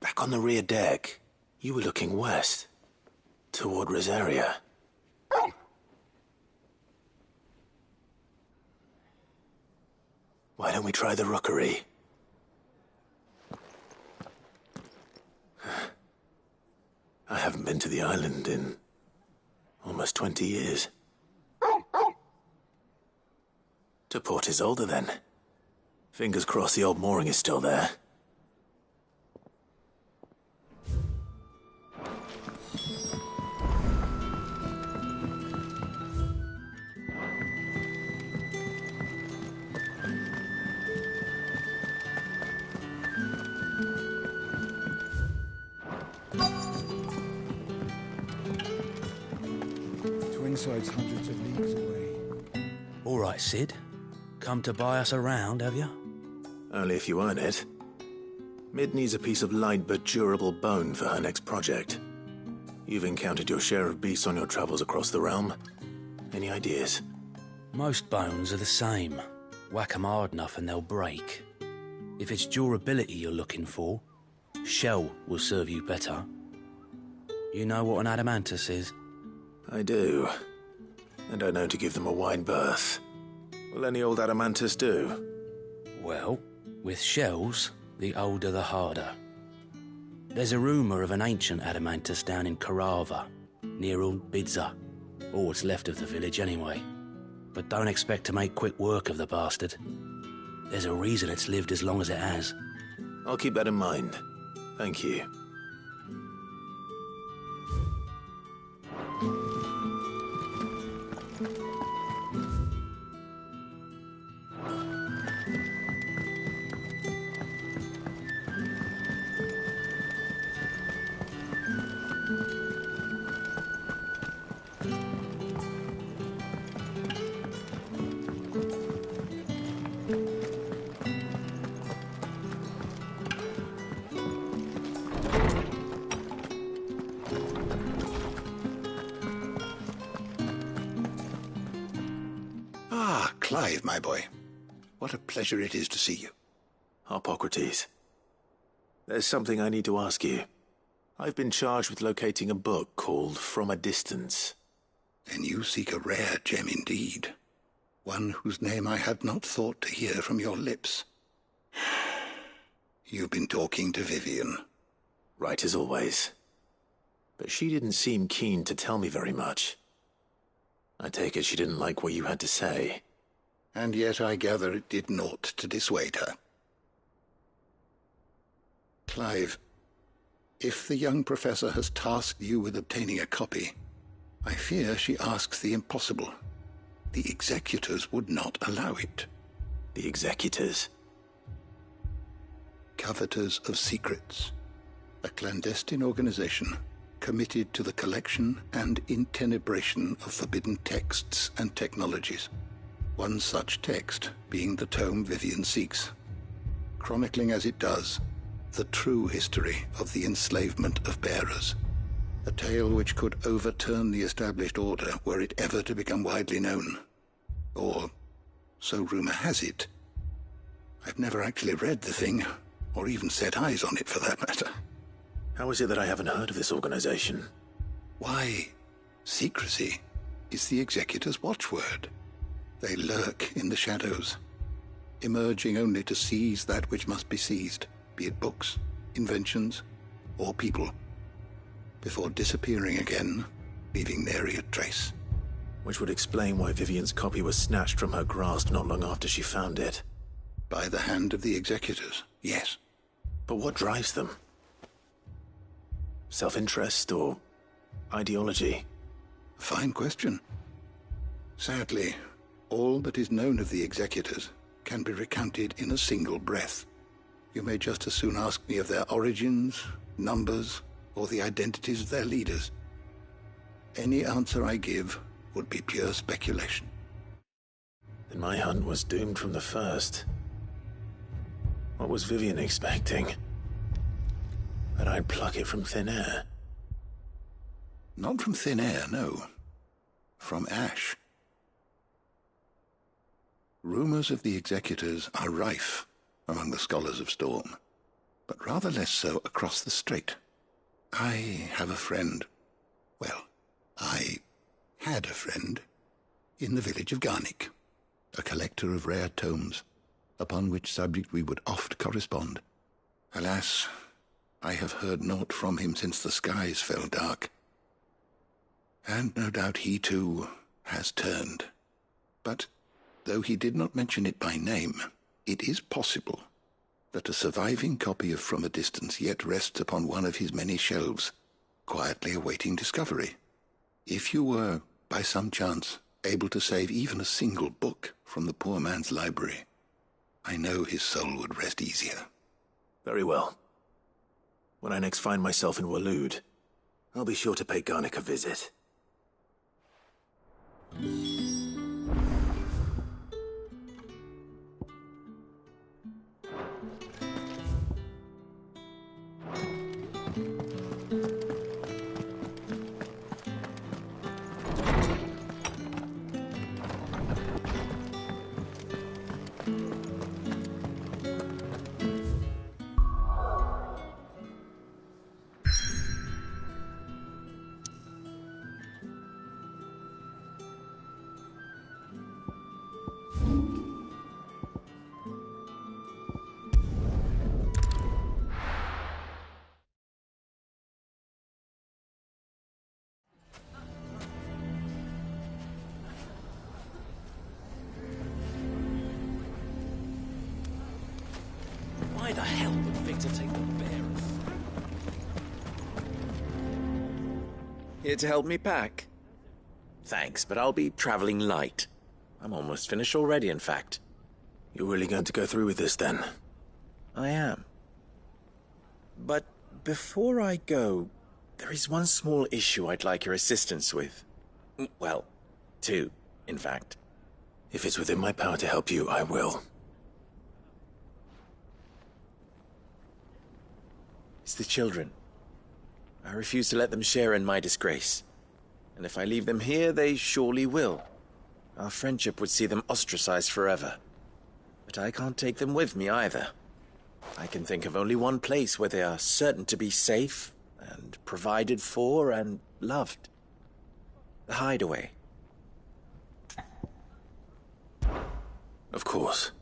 Back on the rear deck, you were looking west, toward Rosaria. Why don't we try the rookery? I haven't been to the island in almost 20 years. To Port Isolde, then. Fingers crossed the old mooring is still there. Twinside's hundreds of leagues away. All right, Sid. Come to buy us around, have you? Only if you earn it. Mid needs a piece of light but durable bone for her next project. You've encountered your share of beasts on your travels across the realm. Any ideas? Most bones are the same. Whack 'em hard enough and they'll break. If it's durability you're looking for, shell will serve you better. You know what an adamantus is? I do. And I know to give them a wide berth. Will any old adamantus do? Well, with shells, the older the harder. There's a rumour of an ancient adamantus down in Karava, near Bidza, or what's left of the village anyway. But don't expect to make quick work of the bastard. There's a reason it's lived as long as it has. I'll keep that in mind. Thank you. Clive, my boy. What a pleasure it is to see you. Harpocrates. There's something I need to ask you. I've been charged with locating a book called From a Distance. Then you seek a rare gem indeed. One whose name I had not thought to hear from your lips. You've been talking to Vivian. Right as always. But she didn't seem keen to tell me very much. I take it she didn't like what you had to say. And yet I gather it did naught to dissuade her. Clive, if the young professor has tasked you with obtaining a copy, I fear she asks the impossible. The executors would not allow it. The executors? Coveters of secrets. A clandestine organization committed to the collection and intenebration of forbidden texts and technologies. One such text being the tome Vivian seeks, chronicling as it does the true history of the enslavement of bearers. A tale which could overturn the established order were it ever to become widely known. Or, so rumor has it. I've never actually read the thing, or even set eyes on it for that matter. How is it that I haven't heard of this organization? Why, secrecy is the Executor's watchword. They lurk in the shadows, emerging only to seize that which must be seized, be it books, inventions, or people, before disappearing again, leaving nary a trace. Which would explain why Vivian's copy was snatched from her grasp not long after she found it. By the hand of the Executors, yes. But what drives them? Self-interest or ideology? Fine question. Sadly, all that is known of the Executors can be recounted in a single breath. You may just as soon ask me of their origins, numbers, or the identities of their leaders. Any answer I give would be pure speculation. Then my hunt was doomed from the first. What was Vivian expecting? That I'd pluck it from thin air? Not from thin air, no. From ash. Rumors of the Executors are rife among the scholars of Storm, but rather less so across the Strait. I have a friend. Well, I had a friend in the village of Garnick, a collector of rare tomes, upon which subject we would oft correspond. Alas, I have heard naught from him since the skies fell dark. And no doubt he too has turned. But though he did not mention it by name, it is possible that a surviving copy of From a Distance yet rests upon one of his many shelves, quietly awaiting discovery. If you were, by some chance, able to save even a single book from the poor man's library, I know his soul would rest easier. Very well. When I next find myself in Waloed, I'll be sure to pay Garnick a visit. Why the hell would Victor take the bearers? Here to help me pack? Thanks, but I'll be traveling light. I'm almost finished already, in fact. You're really going to go through with this, then? I am. But before I go, there is one small issue I'd like your assistance with. Well, two, in fact. If it's within my power to help you, I will. It's the children. I refuse to let them share in my disgrace. And if I leave them here, they surely will. Our friendship would see them ostracized forever. But I can't take them with me either. I can think of only one place where they are certain to be safe and provided for and loved. The Hideaway. Of course.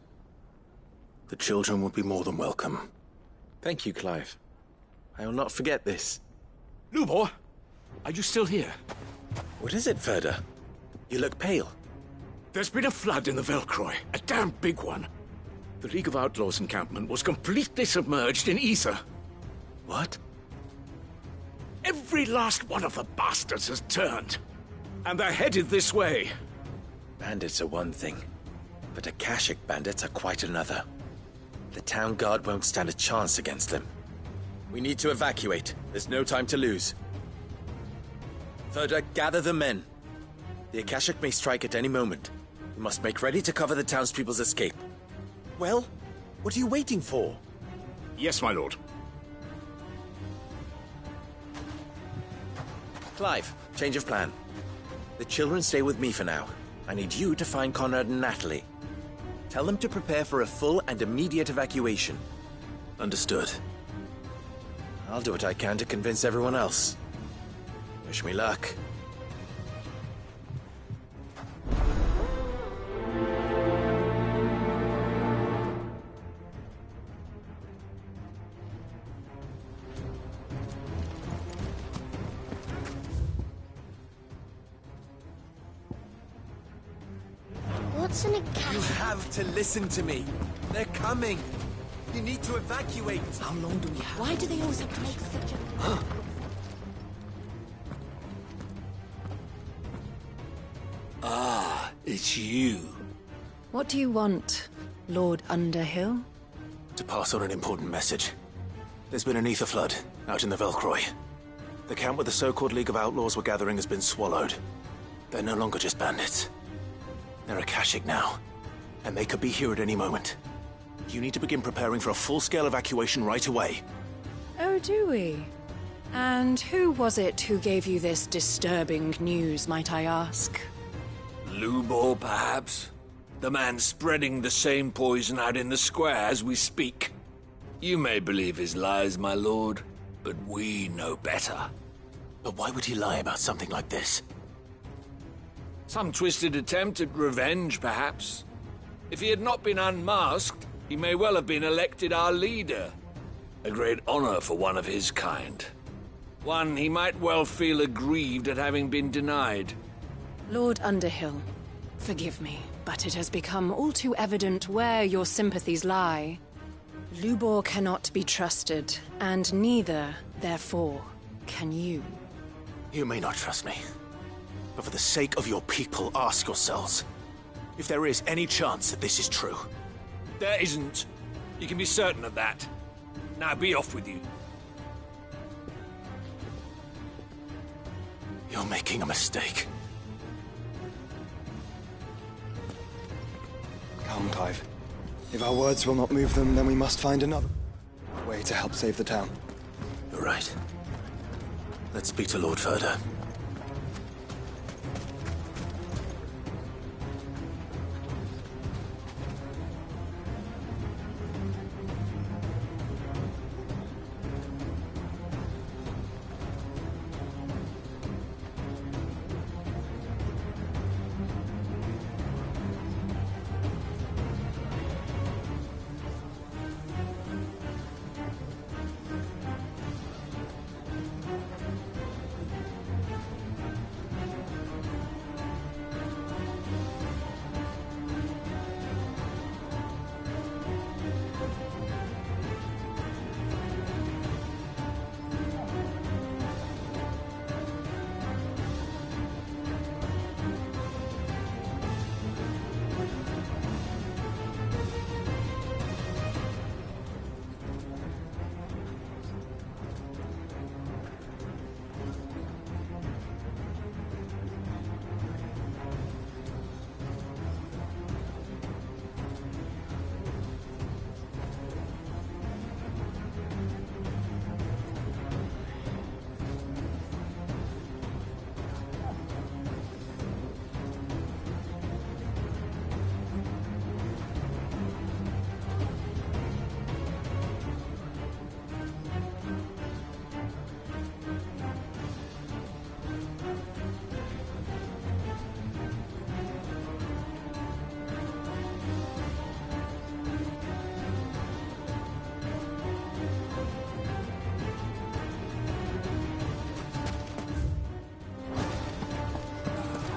The children would be more than welcome. Thank you, Clive. I will not forget this. Lubor, are you still here? What is it, Ferda? You look pale. There's been a flood in the Velcroy, a damn big one. The League of Outlaws encampment was completely submerged in ether. What? Every last one of the bastards has turned. And they're headed this way. Bandits are one thing, but Akashic bandits are quite another. The town guard won't stand a chance against them. We need to evacuate. There's no time to lose. Ferda, gather the men. The Akashic may strike at any moment. We must make ready to cover the townspeople's escape. Well, what are you waiting for? Yes, my lord. Clive, change of plan. The children stay with me for now. I need you to find Conrad and Natalie. Tell them to prepare for a full and immediate evacuation. Understood. I'll do what I can to convince everyone else. Wish me luck. What's an Akashic? You have to listen to me. They're coming. You need to evacuate. How long do we have? Why do they always have to make such a... Ah, it's you. What do you want, Lord Underhill? To pass on an important message. There's been an ether flood out in the Velcroy. The camp where the so-called League of Outlaws were gathering has been swallowed. They're no longer just bandits. They're Akashic now, and they could be here at any moment. You need to begin preparing for a full-scale evacuation right away. Oh, do we? And who was it who gave you this disturbing news, might I ask? Lubor, perhaps? The man spreading the same poison out in the square as we speak. You may believe his lies, my lord, but we know better. But why would he lie about something like this? Some twisted attempt at revenge, perhaps. If he had not been unmasked, he may well have been elected our leader. A great honor for one of his kind. One he might well feel aggrieved at having been denied. Lord Underhill, forgive me, but it has become all too evident where your sympathies lie. Lubor cannot be trusted, and neither, therefore, can you. You may not trust me, but for the sake of your people, ask yourselves if there is any chance that this is true. There isn't. You can be certain of that. Now be off with you. You're making a mistake. Come, Clive. If our words will not move them, then we must find another way to help save the town. You're right. Let's speak to Lord Ferda.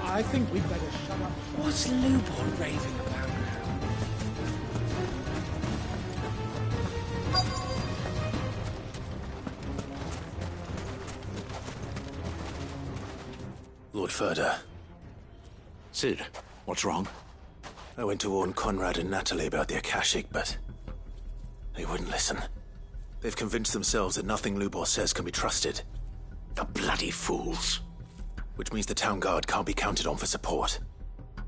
I think we'd better shut up. What's Lubor raving about now? Lord Ferda. Cid, what's wrong? I went to warn Conrad and Natalie about the Akashic, but they wouldn't listen. They've convinced themselves that nothing Lubor says can be trusted. The bloody fools. Which means the town guard can't be counted on for support.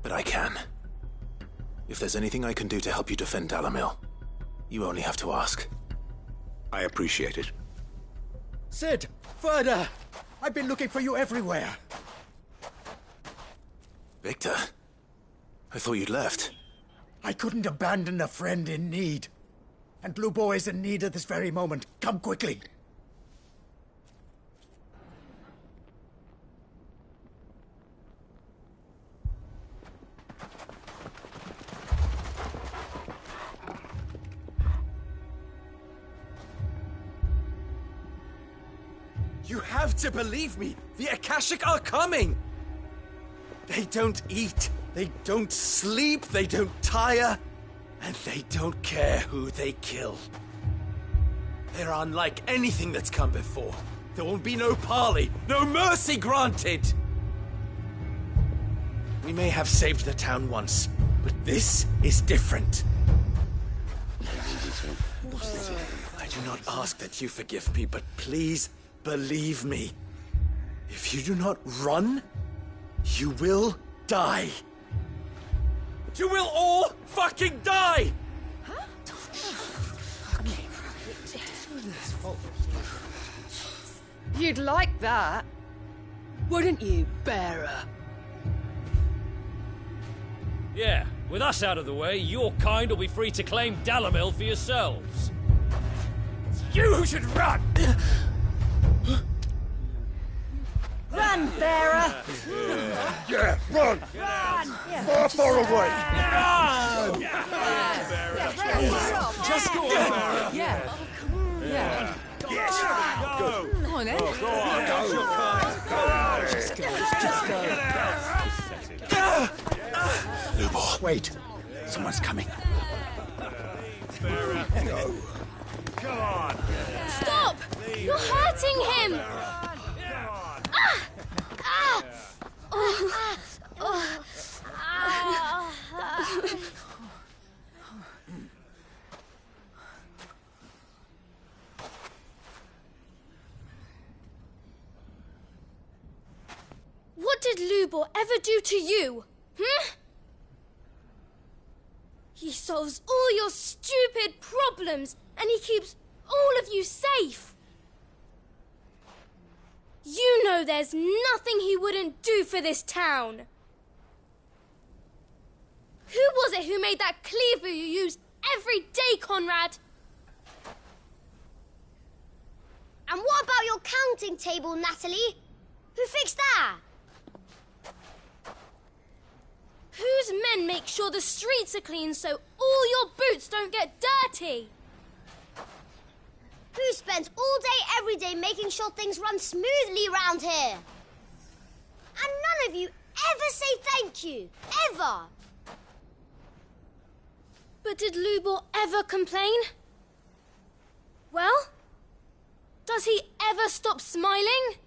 But I can. If there's anything I can do to help you defend Dalamil, you only have to ask. I appreciate it. Cid! Further! I've been looking for you everywhere. Victor? I thought you'd left. I couldn't abandon a friend in need. And Lubor is in need at this very moment. Come quickly. You have to believe me! The Akashic are coming! They don't eat, they don't sleep, they don't tire, and they don't care who they kill. They're unlike anything that's come before. There won't be no parley, no mercy granted! We may have saved the town once, but this is different. I do not ask that you forgive me, but please believe me. If you do not run, you will die. You will all fucking die! You'd like that, wouldn't you, Bearer? Yeah, with us out of the way, your kind will be free to claim Dalamil for yourselves. You should run! Run, Bearer! Yeah, run! Run! Far away! Run! Just go on, Bearer! Yeah. Yeah. Go! Come on, then. Go on, go! Just go. Lubor, wait. Someone's coming. Go. Come on! Stop! You're hurting him! What did Lubor ever do to you? He solves all your stupid problems, and he keeps all of you safe. You know there's nothing he wouldn't do for this town. Who was it who made that cleaver you use every day, Conrad? And what about your counting table, Natalie? Who fixed that? Whose men make sure the streets are clean so all your boots don't get dirty? Who spends all day, every day making sure things run smoothly round here? And none of you ever say thank you. Ever. But did Lubor ever complain? Well, does he ever stop smiling?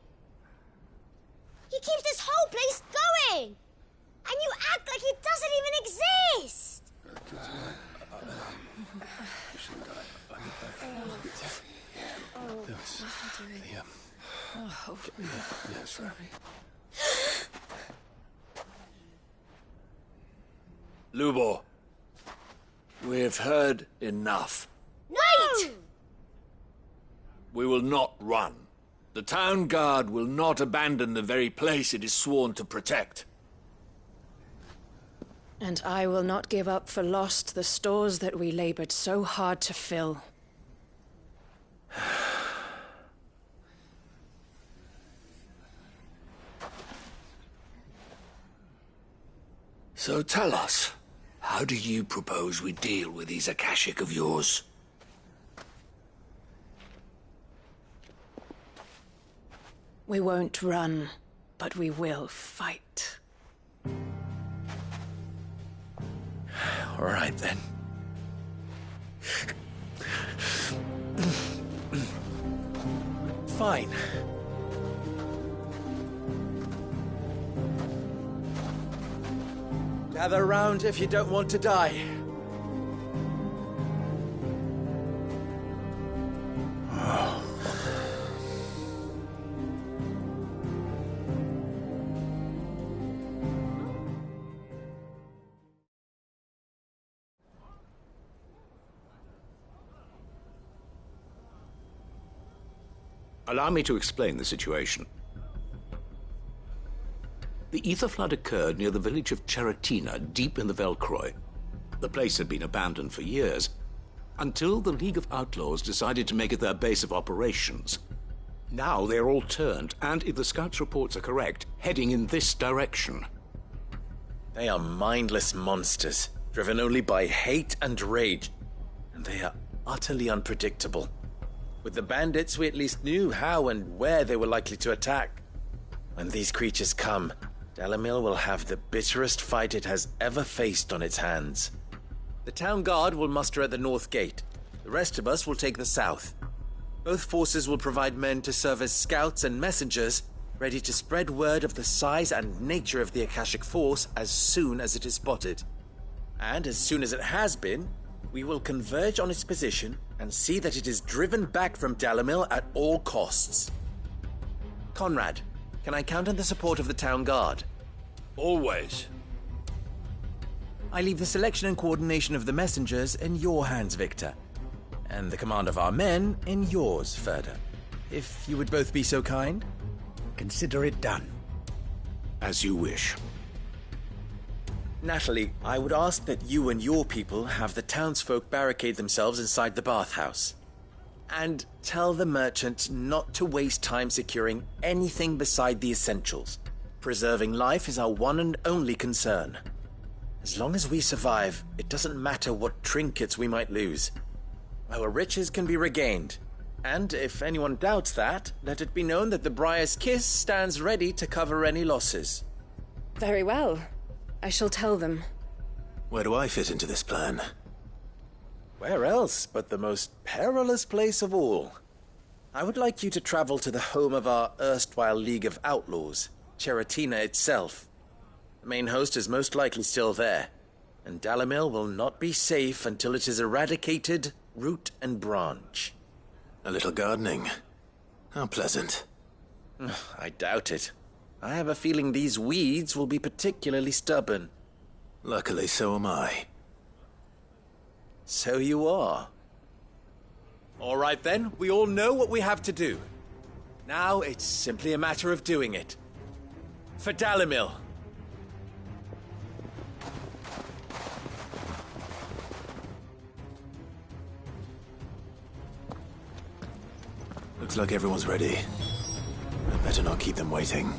He keeps this whole place going. And you act like it doesn't even exist. Lubor, we've heard enough. Wait! We will not run. The town guard will not abandon the very place it is sworn to protect. And I will not give up for lost the stores that we labored so hard to fill. So tell us, how do you propose we deal with these Akashic of yours? We won't run, but we will fight. All right, then. Fine. Gather round if you don't want to die. Allow me to explain the situation. The ether flood occurred near the village of Cheratina, deep in the Velcroy. The place had been abandoned for years, until the League of Outlaws decided to make it their base of operations. Now they're all turned, and if the scouts' reports are correct, heading in this direction. They are mindless monsters, driven only by hate and rage, and they are utterly unpredictable. With the bandits, we at least knew how and where they were likely to attack. When these creatures come, Dalimil will have the bitterest fight it has ever faced on its hands. The town guard will muster at the north gate. The rest of us will take the south. Both forces will provide men to serve as scouts and messengers, ready to spread word of the size and nature of the Akashic Force as soon as it is spotted. And as soon as it has been, we will converge on its position and see that it is driven back from Dalimil at all costs. Conrad, can I count on the support of the town guard? Always. I leave the selection and coordination of the messengers in your hands, Victor, and the command of our men in yours, Ferda. If you would both be so kind. Consider it done. As you wish. Natalie, I would ask that you and your people have the townsfolk barricade themselves inside the bathhouse. And tell the merchant not to waste time securing anything beside the essentials. Preserving life is our one and only concern. As long as we survive, it doesn't matter what trinkets we might lose. Our riches can be regained. And if anyone doubts that, let it be known that the Briar's Kiss stands ready to cover any losses. Very well. I shall tell them. Where do I fit into this plan? Where else but the most perilous place of all? I would like you to travel to the home of our erstwhile League of Outlaws, Cheratina itself. The main host is most likely still there, and Dalimil will not be safe until it is eradicated root and branch. A little gardening. How pleasant. I doubt it. I have a feeling these weeds will be particularly stubborn. Luckily, so am I. So you are. All right then, we all know what we have to do. Now it's simply a matter of doing it. For Dalimil. Looks like everyone's ready. I better not keep them waiting.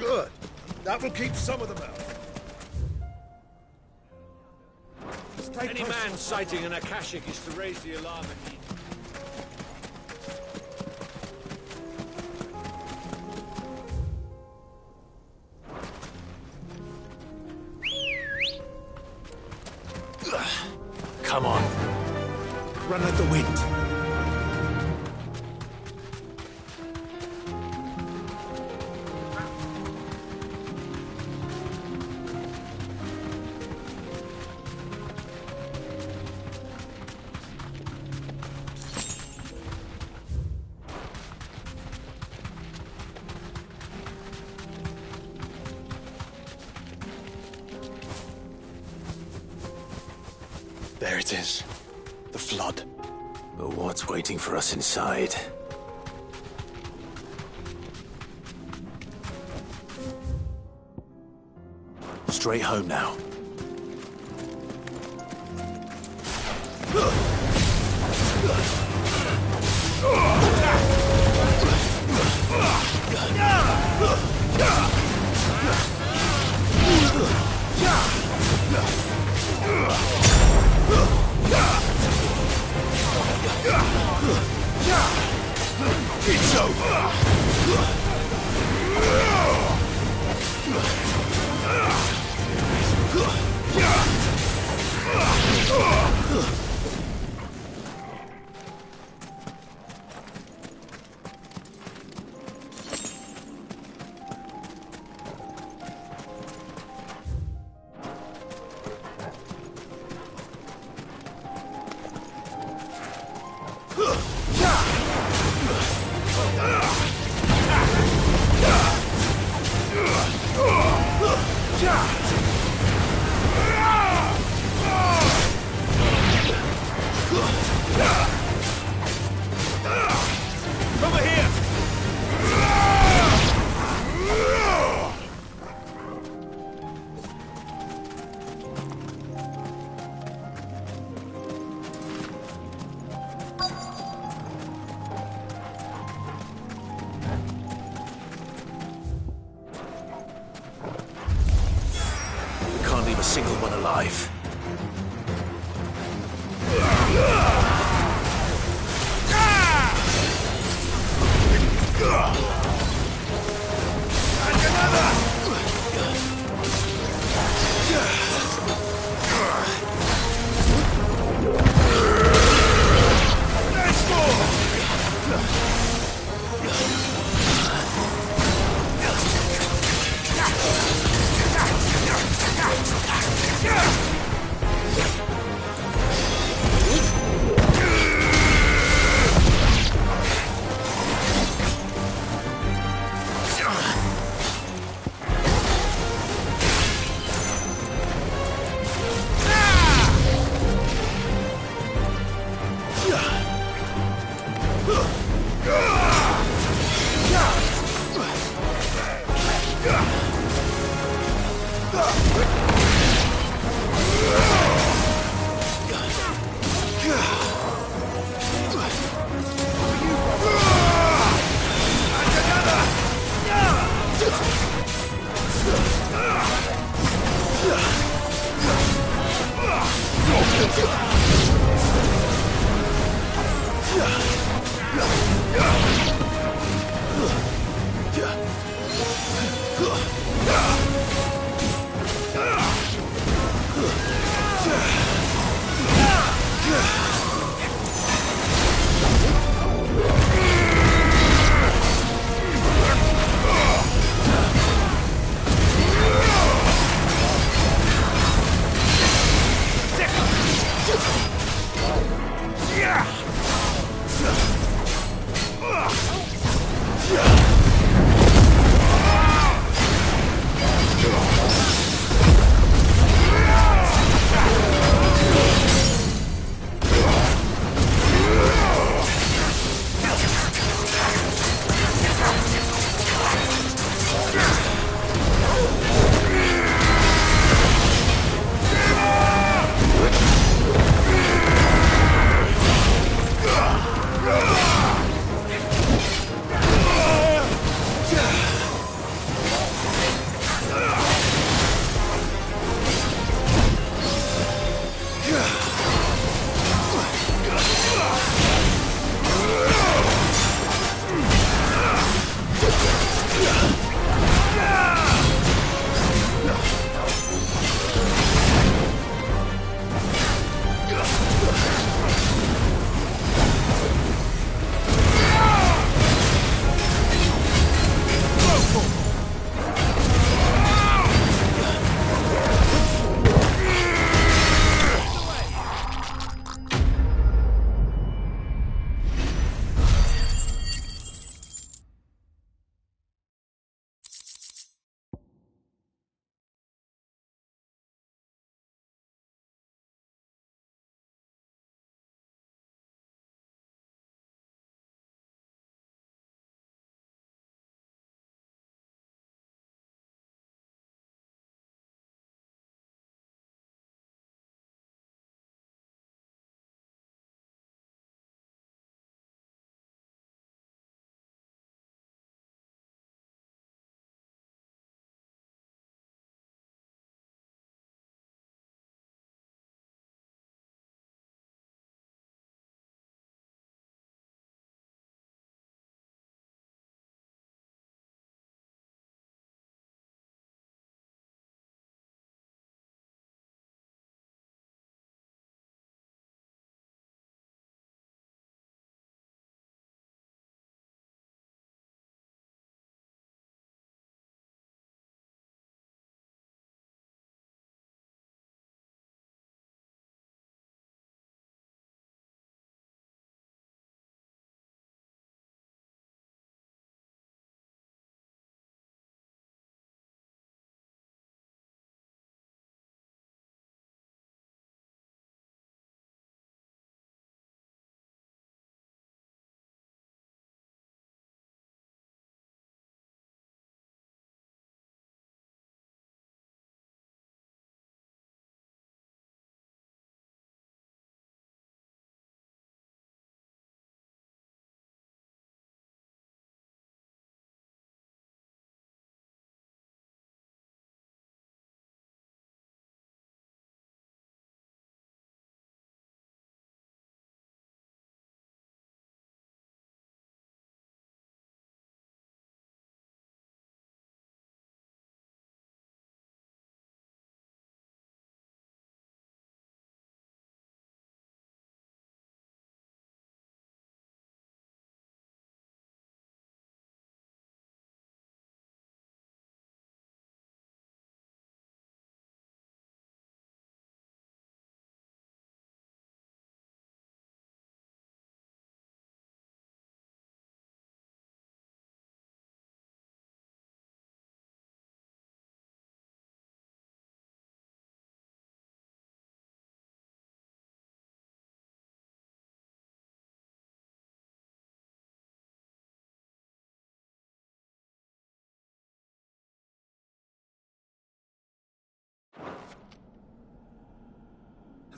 Good. That will keep some of them out. Any man sighting an Akashic is to raise the alarm at Eden. Come on. Run like the wind. There it is. The flood. But what's waiting for us inside? Straight home now. It's over! Over here! We can't leave a single one alive. And another! There's more!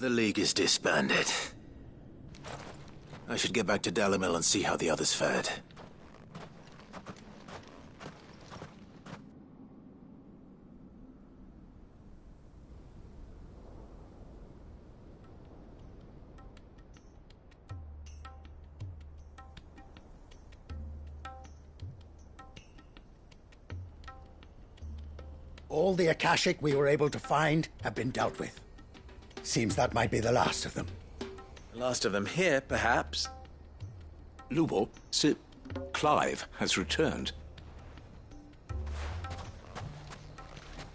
The League is disbanded. I should get back to Dalimil and see how the others fared. All the Akashic we were able to find have been dealt with. Seems that might be the last of them. The last of them here, perhaps. Lubor, Sir Clive has returned.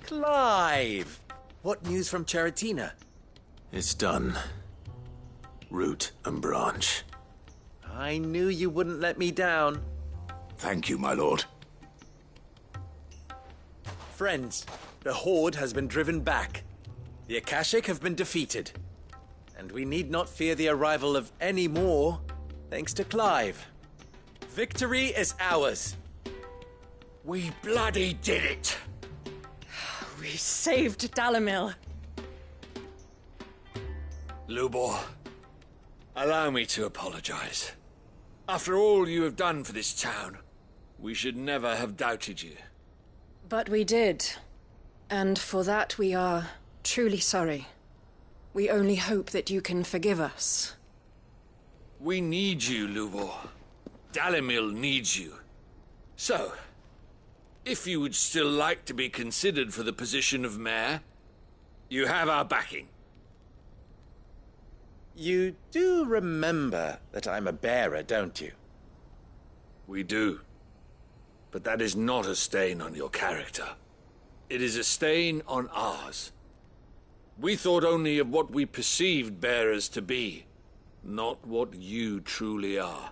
Clive! What news from Charatina? It's done. Root and branch. I knew you wouldn't let me down. Thank you, my lord. Friends, the Horde has been driven back. The Akashic have been defeated. And we need not fear the arrival of any more, thanks to Clive. Victory is ours. We bloody did it! We saved Dalimil. Lubor, allow me to apologize. After all you have done for this town, we should never have doubted you. But we did. And for that we are truly sorry. We only hope that you can forgive us. We need you, Lubor. Dalimil needs you. So, if you would still like to be considered for the position of mayor, you have our backing. You do remember that I'm a bearer, don't you? We do. But that is not a stain on your character. It is a stain on ours. We thought only of what we perceived bearers to be, not what you truly are.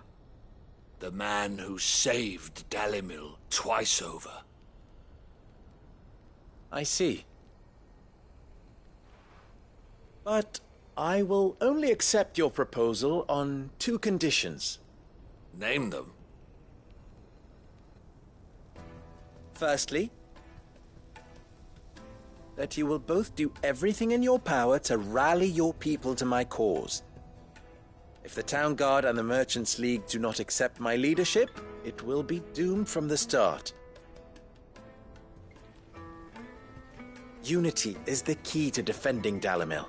The man who saved Dalimil twice over. I see. But I will only accept your proposal on 2 conditions. Name them. Firstly, that you will both do everything in your power to rally your people to my cause. If the Town Guard and the Merchants League do not accept my leadership, it will be doomed from the start. Unity is the key to defending Dalimil,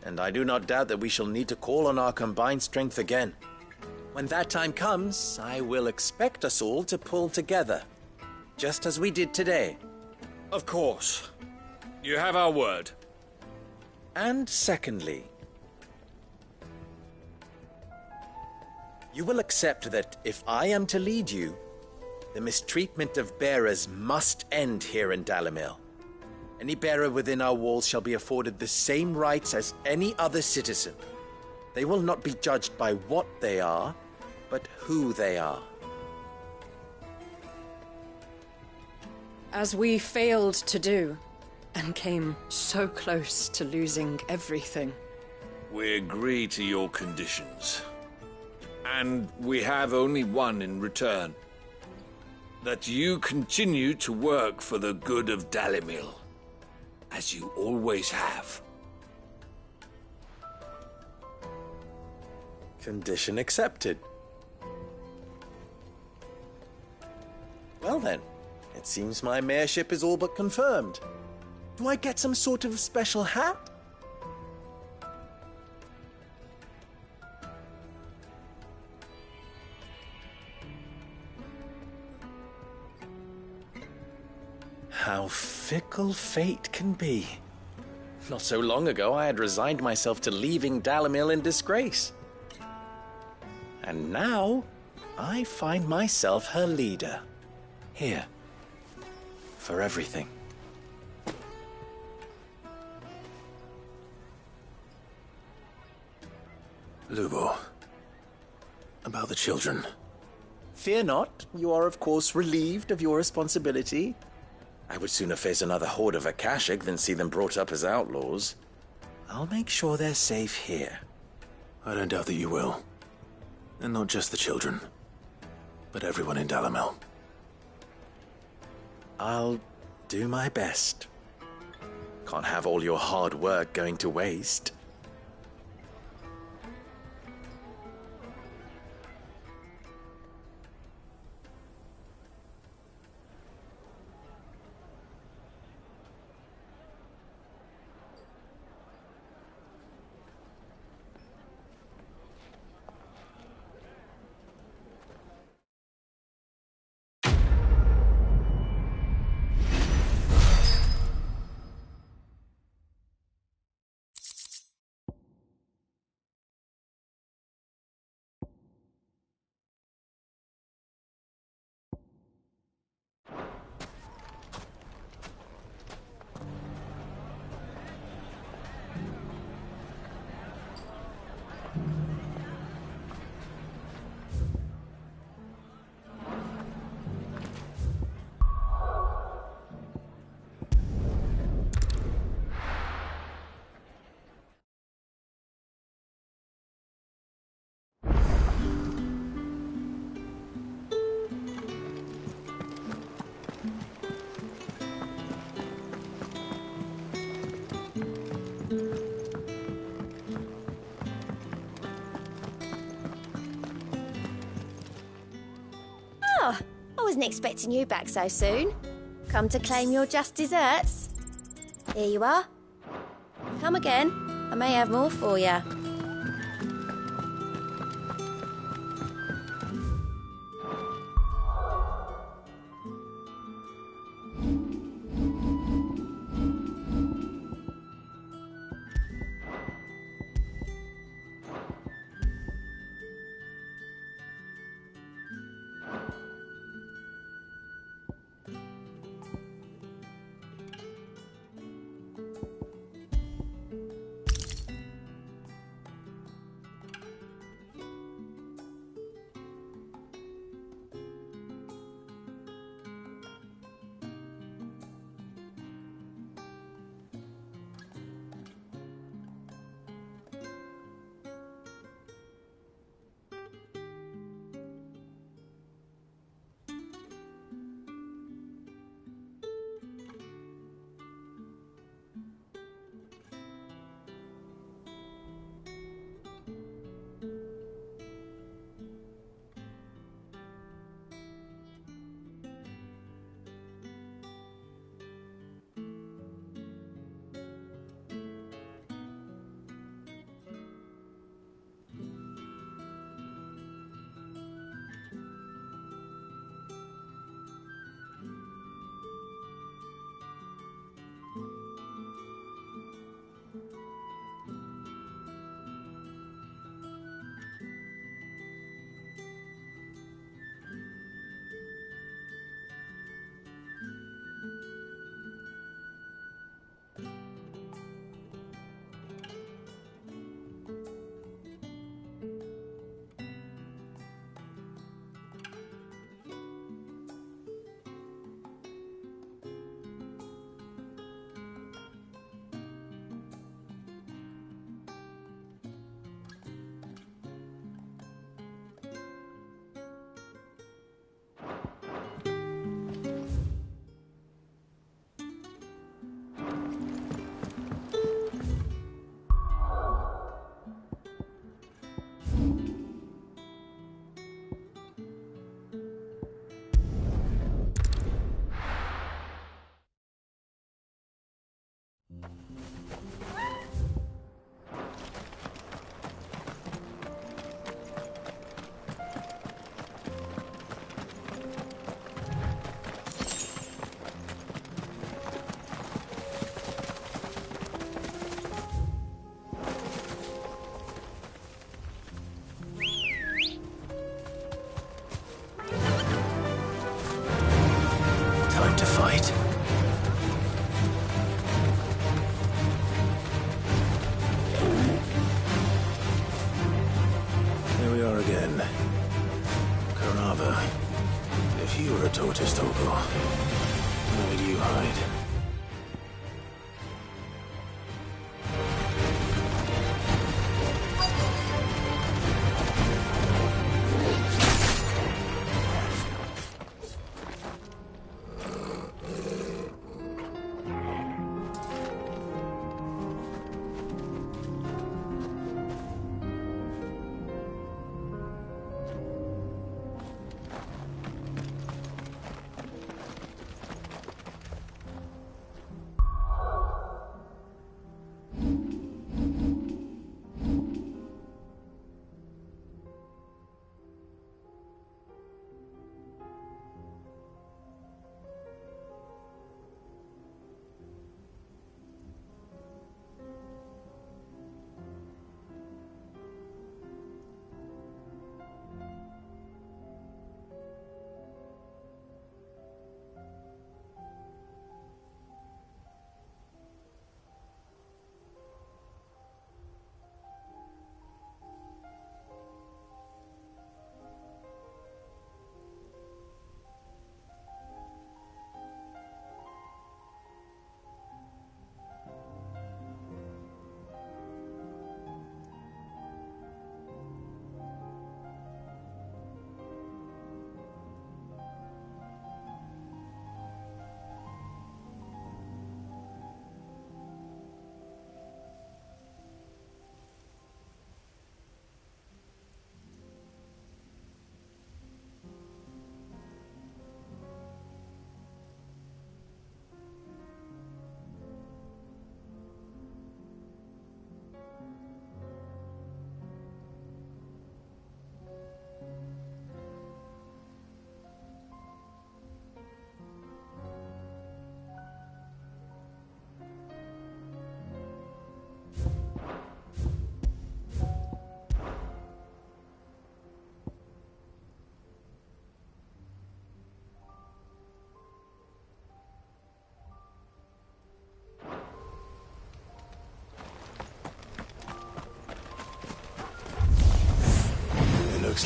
and I do not doubt that we shall need to call on our combined strength again. When that time comes, I will expect us all to pull together, just as we did today. Of course. You have our word. And secondly, you will accept that if I am to lead you, the mistreatment of bearers must end here in Dalimil. Any bearer within our walls shall be afforded the same rights as any other citizen. They will not be judged by what they are, but who they are. As we failed to do, and came so close to losing everything. We agree to your conditions. And we have only one in return. That you continue to work for the good of Dalimil, as you always have. Condition accepted. Well then, it seems my mayorship is all but confirmed. Do I get some sort of special hat? How fickle fate can be. Not so long ago, I had resigned myself to leaving Dalimil in disgrace. And now, I find myself her leader. Here. For everything. Lubor, about the children. Fear not, you are of course relieved of your responsibility. I would sooner face another horde of Akashic than see them brought up as outlaws. I'll make sure they're safe here. I don't doubt that you will. And not just the children, but everyone in Dalimil. I'll do my best. Can't have all your hard work going to waste. wasn't expecting you back so soon. Come to claim your just desserts? Here you are. Come again. I may have more for you. Tortoise Togo. Where would you hide?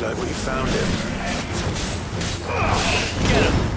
Looks like we found him. Get him!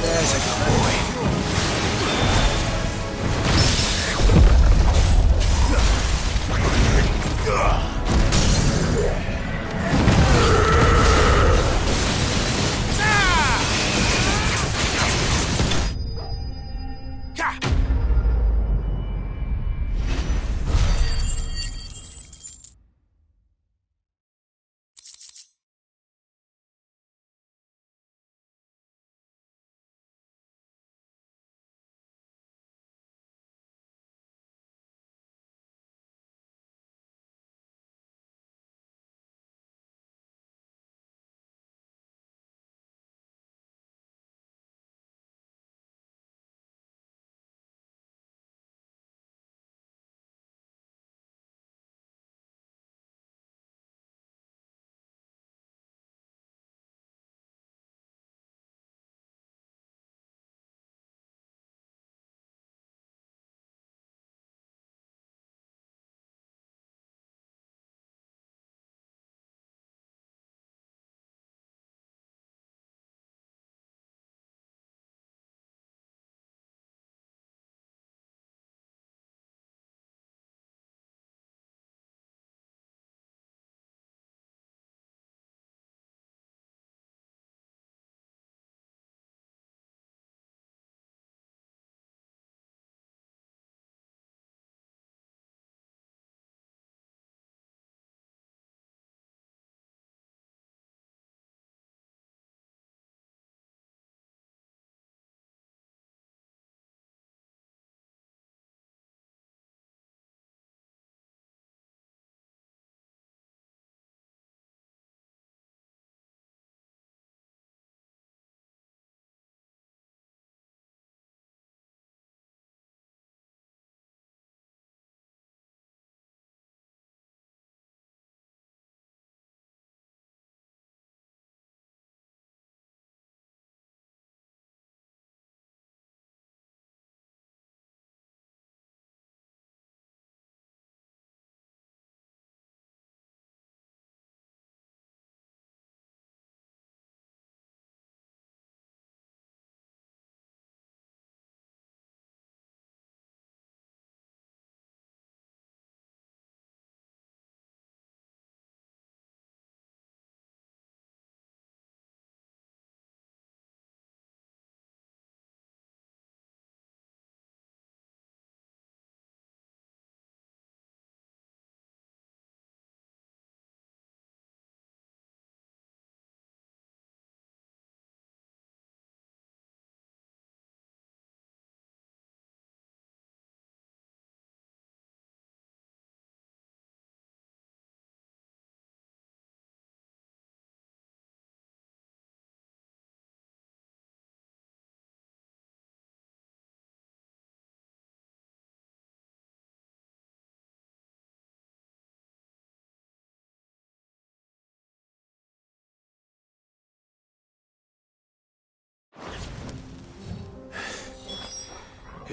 There's a good boy.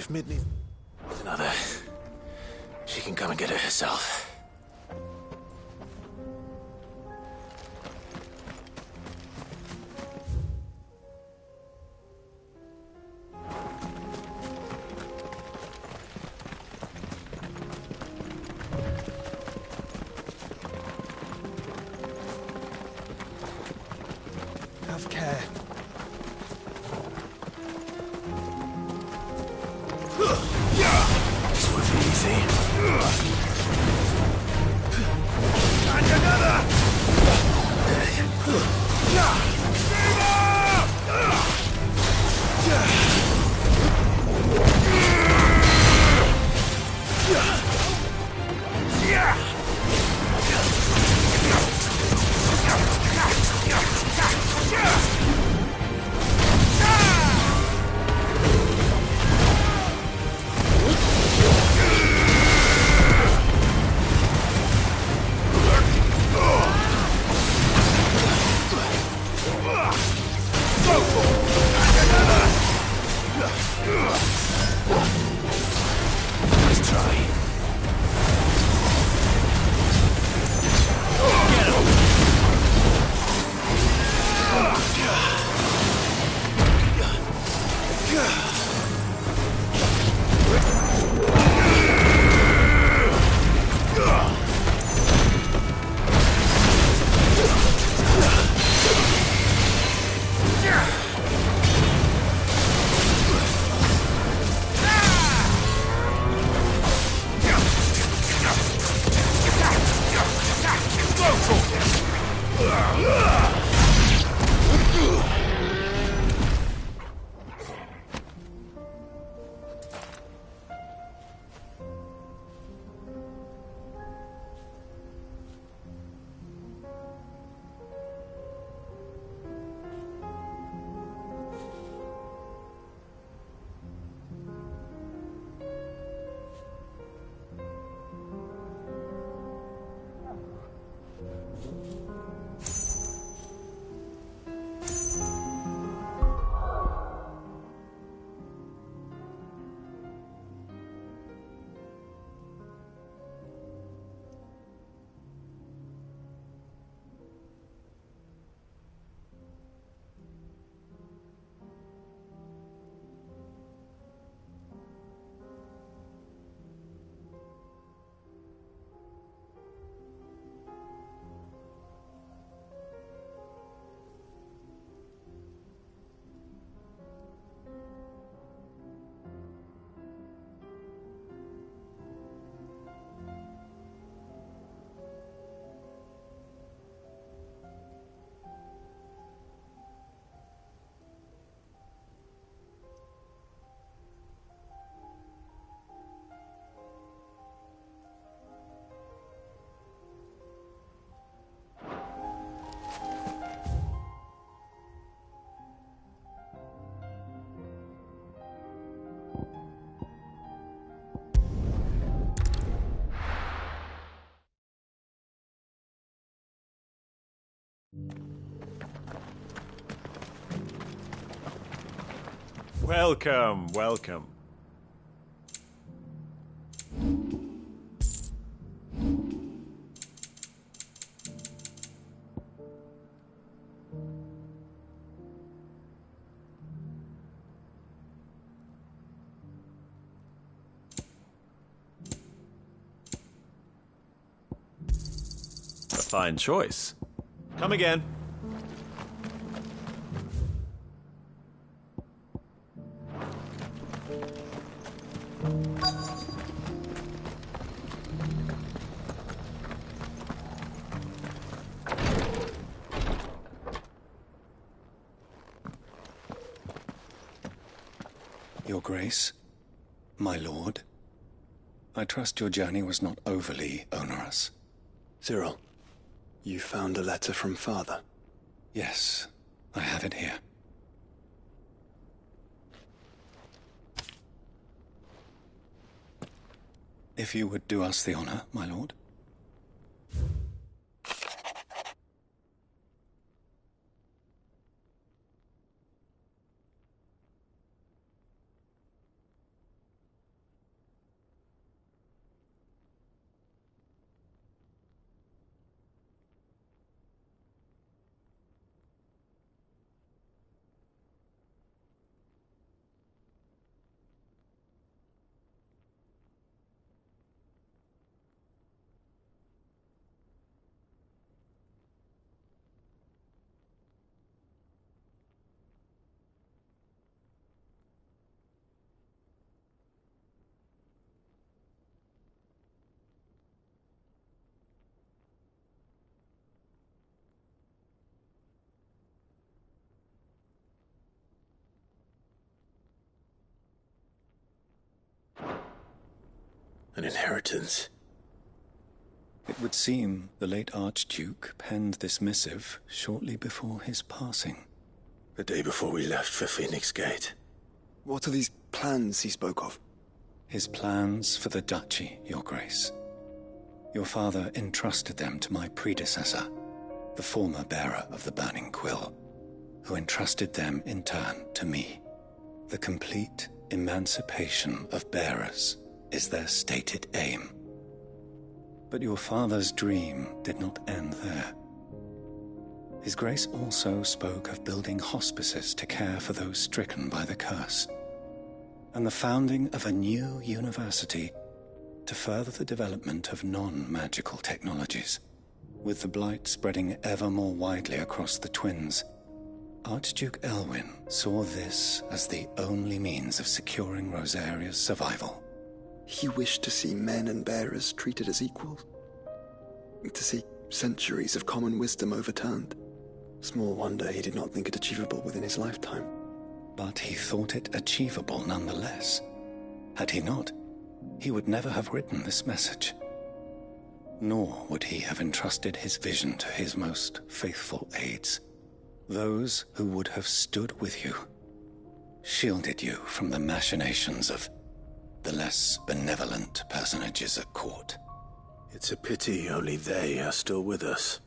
if Mid needs another. She can come and get it herself. Have care. This wasn't easy. And another! Let's try. Welcome, welcome. A fine choice. Come again. Your Grace, my lord, I trust your journey was not overly onerous. Cyril, you found a letter from Father? Yes, I have it here. If you would do us the honor, my lord. An inheritance. It would seem the late Archduke penned this missive shortly before his passing. The day before we left for Phoenix Gate. What are these plans he spoke of? His plans for the duchy, Your Grace. Your father entrusted them to my predecessor, the former bearer of the Burning Quill, who entrusted them in turn to me. The complete emancipation of bearers is their stated aim. But your father's dream did not end there. His Grace also spoke of building hospices to care for those stricken by the curse, and the founding of a new university to further the development of non-magical technologies. With the blight spreading ever more widely across the twins, Archduke Elwyn saw this as the only means of securing Rosaria's survival. He wished to see men and bearers treated as equals. To see centuries of common wisdom overturned. Small wonder he did not think it achievable within his lifetime. But he thought it achievable nonetheless. Had he not, he would never have written this message. Nor would he have entrusted his vision to his most faithful aides, those who would have stood with you, shielded you from the machinations of the less benevolent personages at court. It's a pity only they are still with us.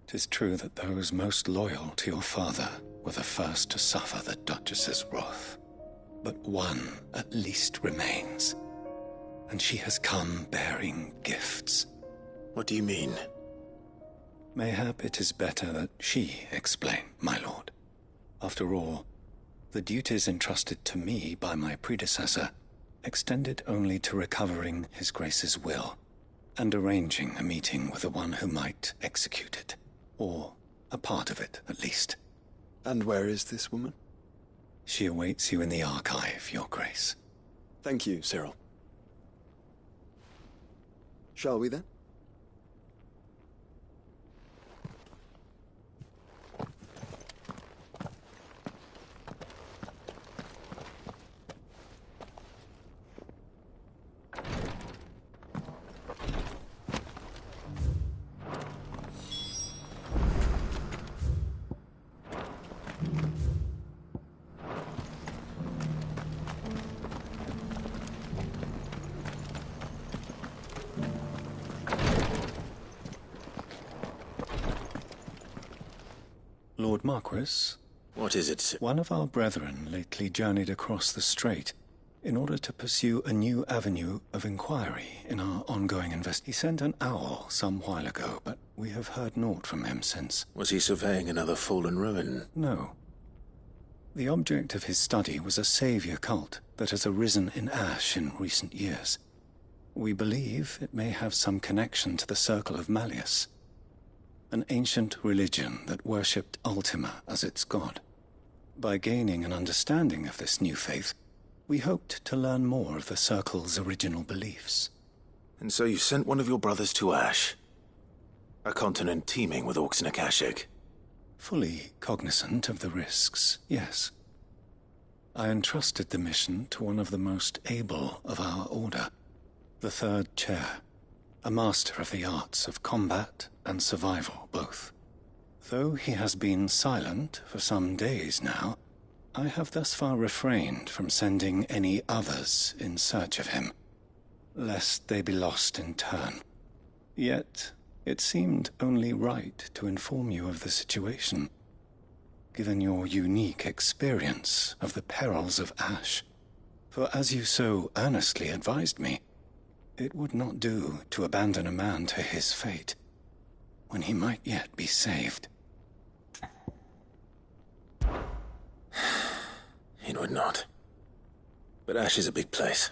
'Tis true that those most loyal to your father were the first to suffer the Duchess's wrath. But one at least remains, and she has come bearing gifts. What do you mean? Mayhap it is better that she explain, my lord. After all, the duties entrusted to me by my predecessor extended only to recovering His Grace's will and arranging a meeting with the one who might execute it, or a part of it at least. And where is this woman? She awaits you in the archive, Your Grace. Thank you, Cyril. Shall we then? Lord Marquis? What is it? One of our brethren lately journeyed across the strait in order to pursue a new avenue of inquiry in our ongoing investigation. He sent an owl some while ago, but we have heard naught from him since. Was he surveying another fallen ruin? No. The object of his study was a savior cult that has arisen in Ash in recent years. We believe it may have some connection to the Circle of Malleus, an ancient religion that worshipped Ultima as its god. By gaining an understanding of this new faith, we hoped to learn more of the Circle's original beliefs. And so you sent one of your brothers to Ash? A continent teeming with orcs and Akashic? Fully cognizant of the risks, yes. I entrusted the mission to one of the most able of our order, the Third Chair, a master of the arts of combat and survival both. Though he has been silent for some days now, I have thus far refrained from sending any others in search of him, lest they be lost in turn. Yet, it seemed only right to inform you of the situation, given your unique experience of the perils of Ash. For as you so earnestly advised me, it would not do to abandon a man to his fate, when he might yet be saved. It would not. But Ash is a big place.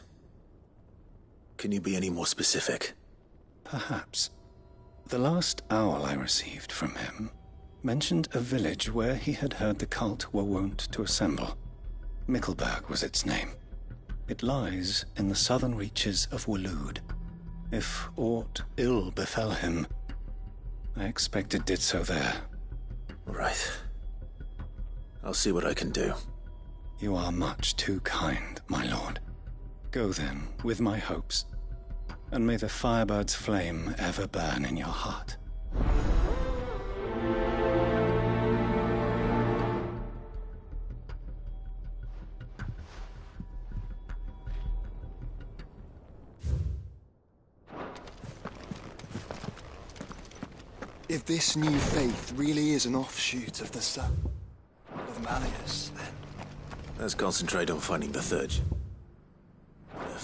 Can you be any more specific? Perhaps. The last owl I received from him mentioned a village where he had heard the cult were wont to assemble. Mickleburg was its name. It lies in the southern reaches of Waloed. If aught ill befell him, I expect it did so there. Right. I'll see what I can do. You are much too kind, my lord. Go then, with my hopes, and may the Firebird's flame ever burn in your heart. If this new faith really is an offshoot of the son of Malleus, then... Let's concentrate on finding the third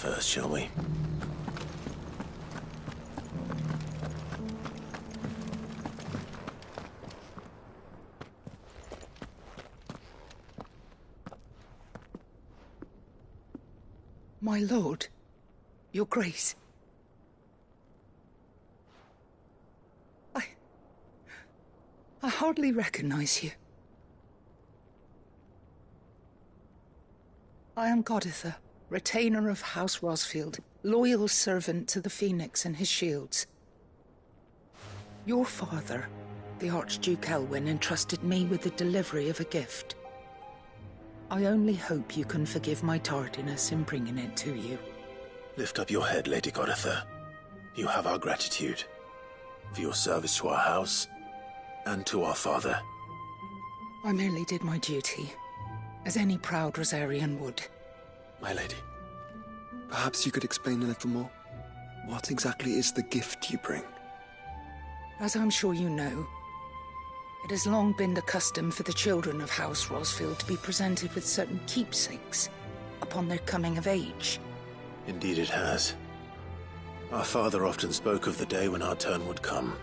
first, shall we? My lord, your grace. I hardly recognize you. I am Goditha, retainer of House Rosfield, loyal servant to the Phoenix and his shields. Your father, the Archduke Elwyn, entrusted me with the delivery of a gift. I only hope you can forgive my tardiness in bringing it to you. Lift up your head, Lady Goditha. You have our gratitude for your service to our house and to our father. I merely did my duty, as any proud Rosarian would. My lady, perhaps you could explain a little more? What exactly is the gift you bring? As I'm sure you know, it has long been the custom for the children of House Rosfield to be presented with certain keepsakes upon their coming of age. Indeed it has. Our father often spoke of the day when our turn would come.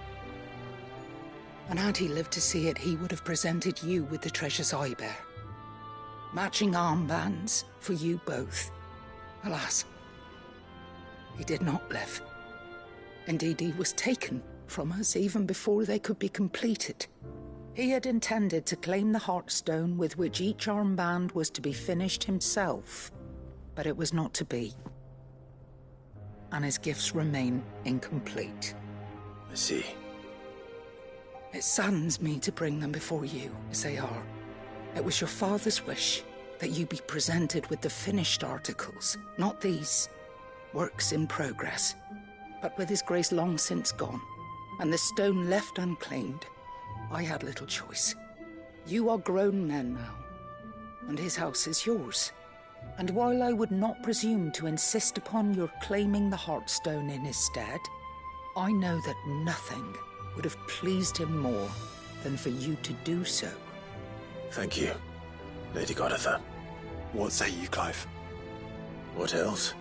And had he lived to see it, he would have presented you with the treasures I bear. Matching armbands for you both. Alas, he did not live. Indeed, he was taken from us even before they could be completed. He had intended to claim the Heartstone with which each armband was to be finished himself, but it was not to be. And his gifts remain incomplete. I see. It saddens me to bring them before you, as they are. It was your father's wish that you be presented with the finished articles, not these, works in progress. But with his grace long since gone, and the stone left unclaimed, I had little choice. You are grown men now, and his house is yours. And while I would not presume to insist upon your claiming the Heartstone in his stead, I know that nothing would have pleased him more than for you to do so. Thank you, Lady Goditha. What say you, Clive? What else?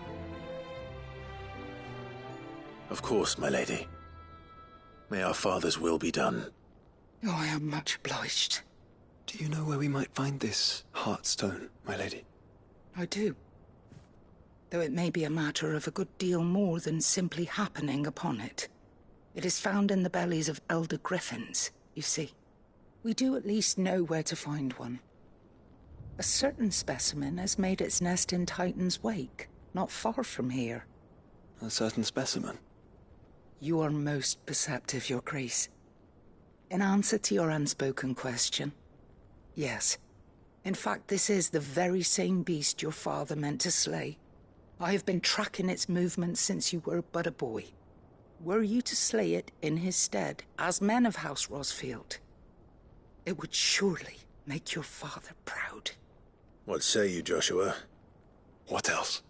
Of course, my lady. May our father's will be done. Oh, I am much obliged. Do you know where we might find this Heartstone, my lady? I do. Though it may be a matter of a good deal more than simply happening upon it. It is found in the bellies of elder griffins, you see. We do at least know where to find one. A certain specimen has made its nest in Titan's Wake, not far from here. A certain specimen? You are most perceptive, Your Grace. In answer to your unspoken question, yes. In fact, this is the very same beast your father meant to slay. I have been tracking its movements since you were but a boy. Were you to slay it in his stead, as men of House Rosfield, it would surely make your father proud. What say you, Joshua? What else?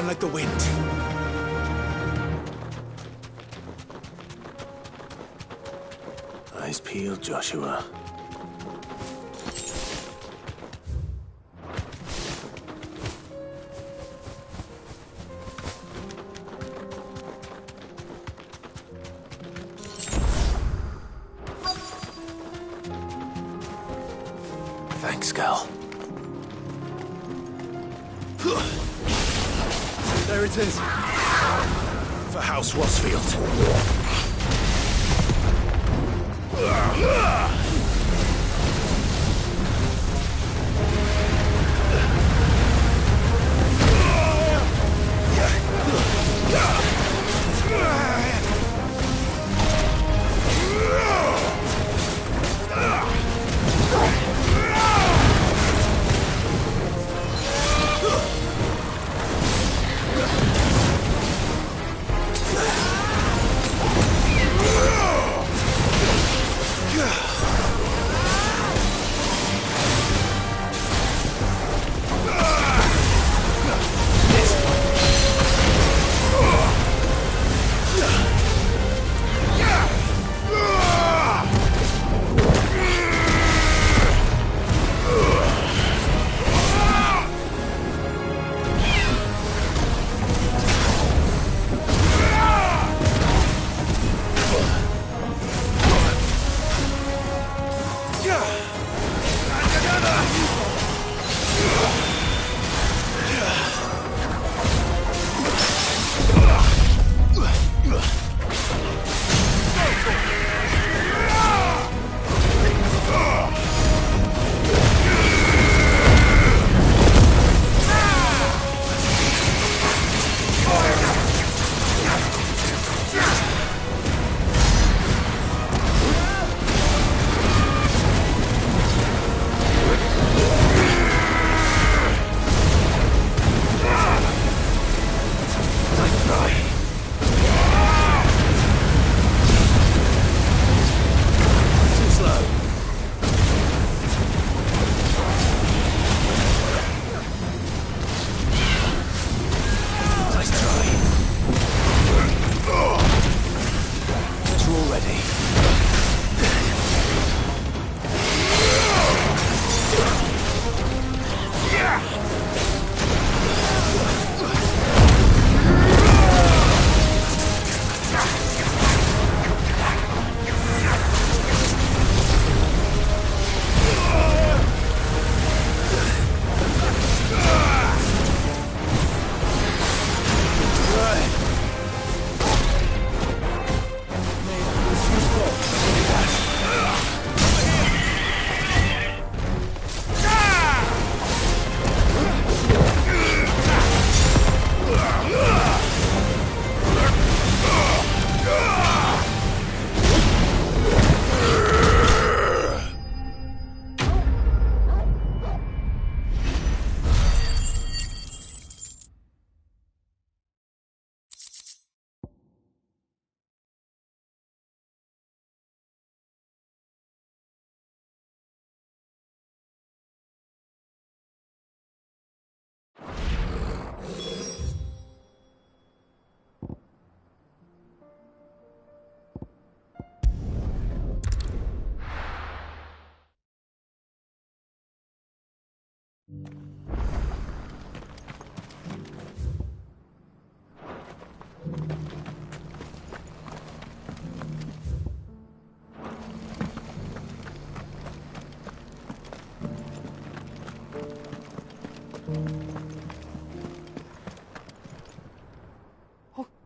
run like the wind. Eyes peeled, Joshua. Thanks, Gal. There it is. For House Rosfield.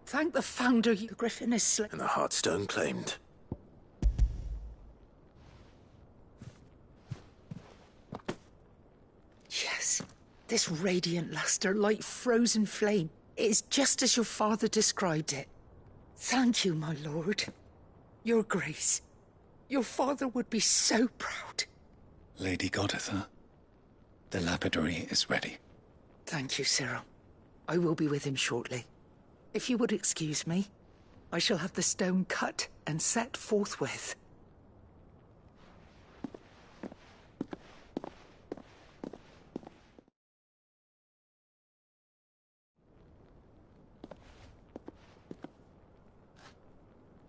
Thank the Founder, the Griffin is slain. And the Heartstone claimed. Yes, this radiant luster, like frozen flame, it is just as your father described it. Thank you, my lord. Your Grace. Your father would be so proud. Lady Goditha, the lapidary is ready. Thank you, Cyril. I will be with him shortly. If you would excuse me, I shall have the stone cut and set forthwith.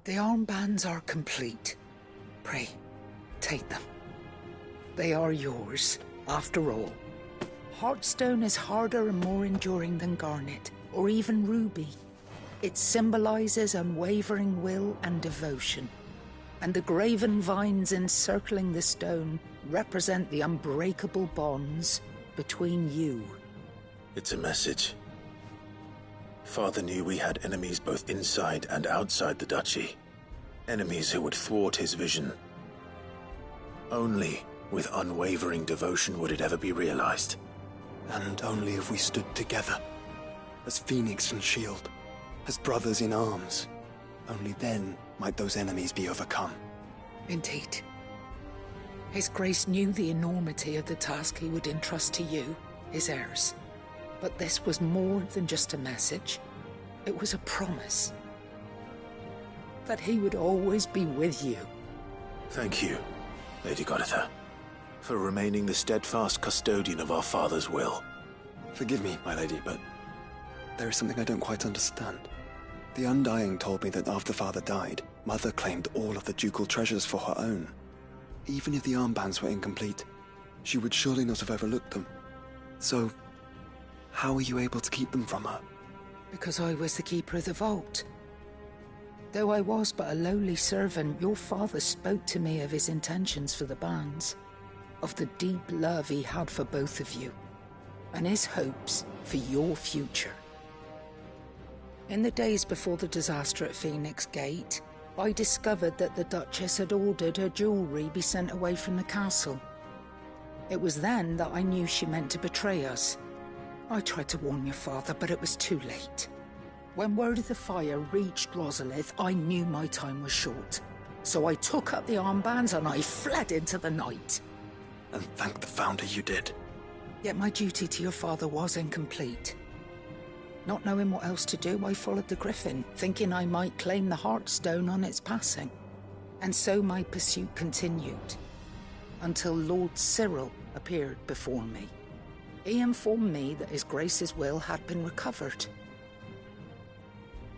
The armbands are complete. Pray, take them. They are yours, after all. Heartstone is harder and more enduring than garnet, or even ruby. It symbolizes unwavering will and devotion. And the graven vines encircling the stone represent the unbreakable bonds between you. It's a message. Father knew we had enemies both inside and outside the duchy. Enemies who would thwart his vision. Only with unwavering devotion would it ever be realized. And only if we stood together, as Phoenix and Shield, as brothers in arms. Only then might those enemies be overcome. Indeed. His Grace knew the enormity of the task he would entrust to you, his heirs. But this was more than just a message. It was a promise. That he would always be with you. Thank you, Lady Goditha, for remaining the steadfast custodian of our father's will. Forgive me, my lady, but there is something I don't quite understand. The Undying told me that after Father died, Mother claimed all of the ducal treasures for her own. Even if the armbands were incomplete, she would surely not have overlooked them. So, how were you able to keep them from her? Because I was the keeper of the vault. Though I was but a lowly servant, your father spoke to me of his intentions for the bands, of the deep love he had for both of you, and his hopes for your future. In the days before the disaster at Phoenix Gate, I discovered that the Duchess had ordered her jewelry be sent away from the castle. It was then that I knew she meant to betray us. I tried to warn your father, but it was too late. When word of the fire reached Rosalith, I knew my time was short. So I took up the armbands and I fled into the night. And thank the Founder you did. Yet my duty to your father was incomplete. Not knowing what else to do, I followed the Griffin, thinking I might claim the Heartstone on its passing. And so my pursuit continued, until Lord Cyril appeared before me. He informed me that His Grace's will had been recovered,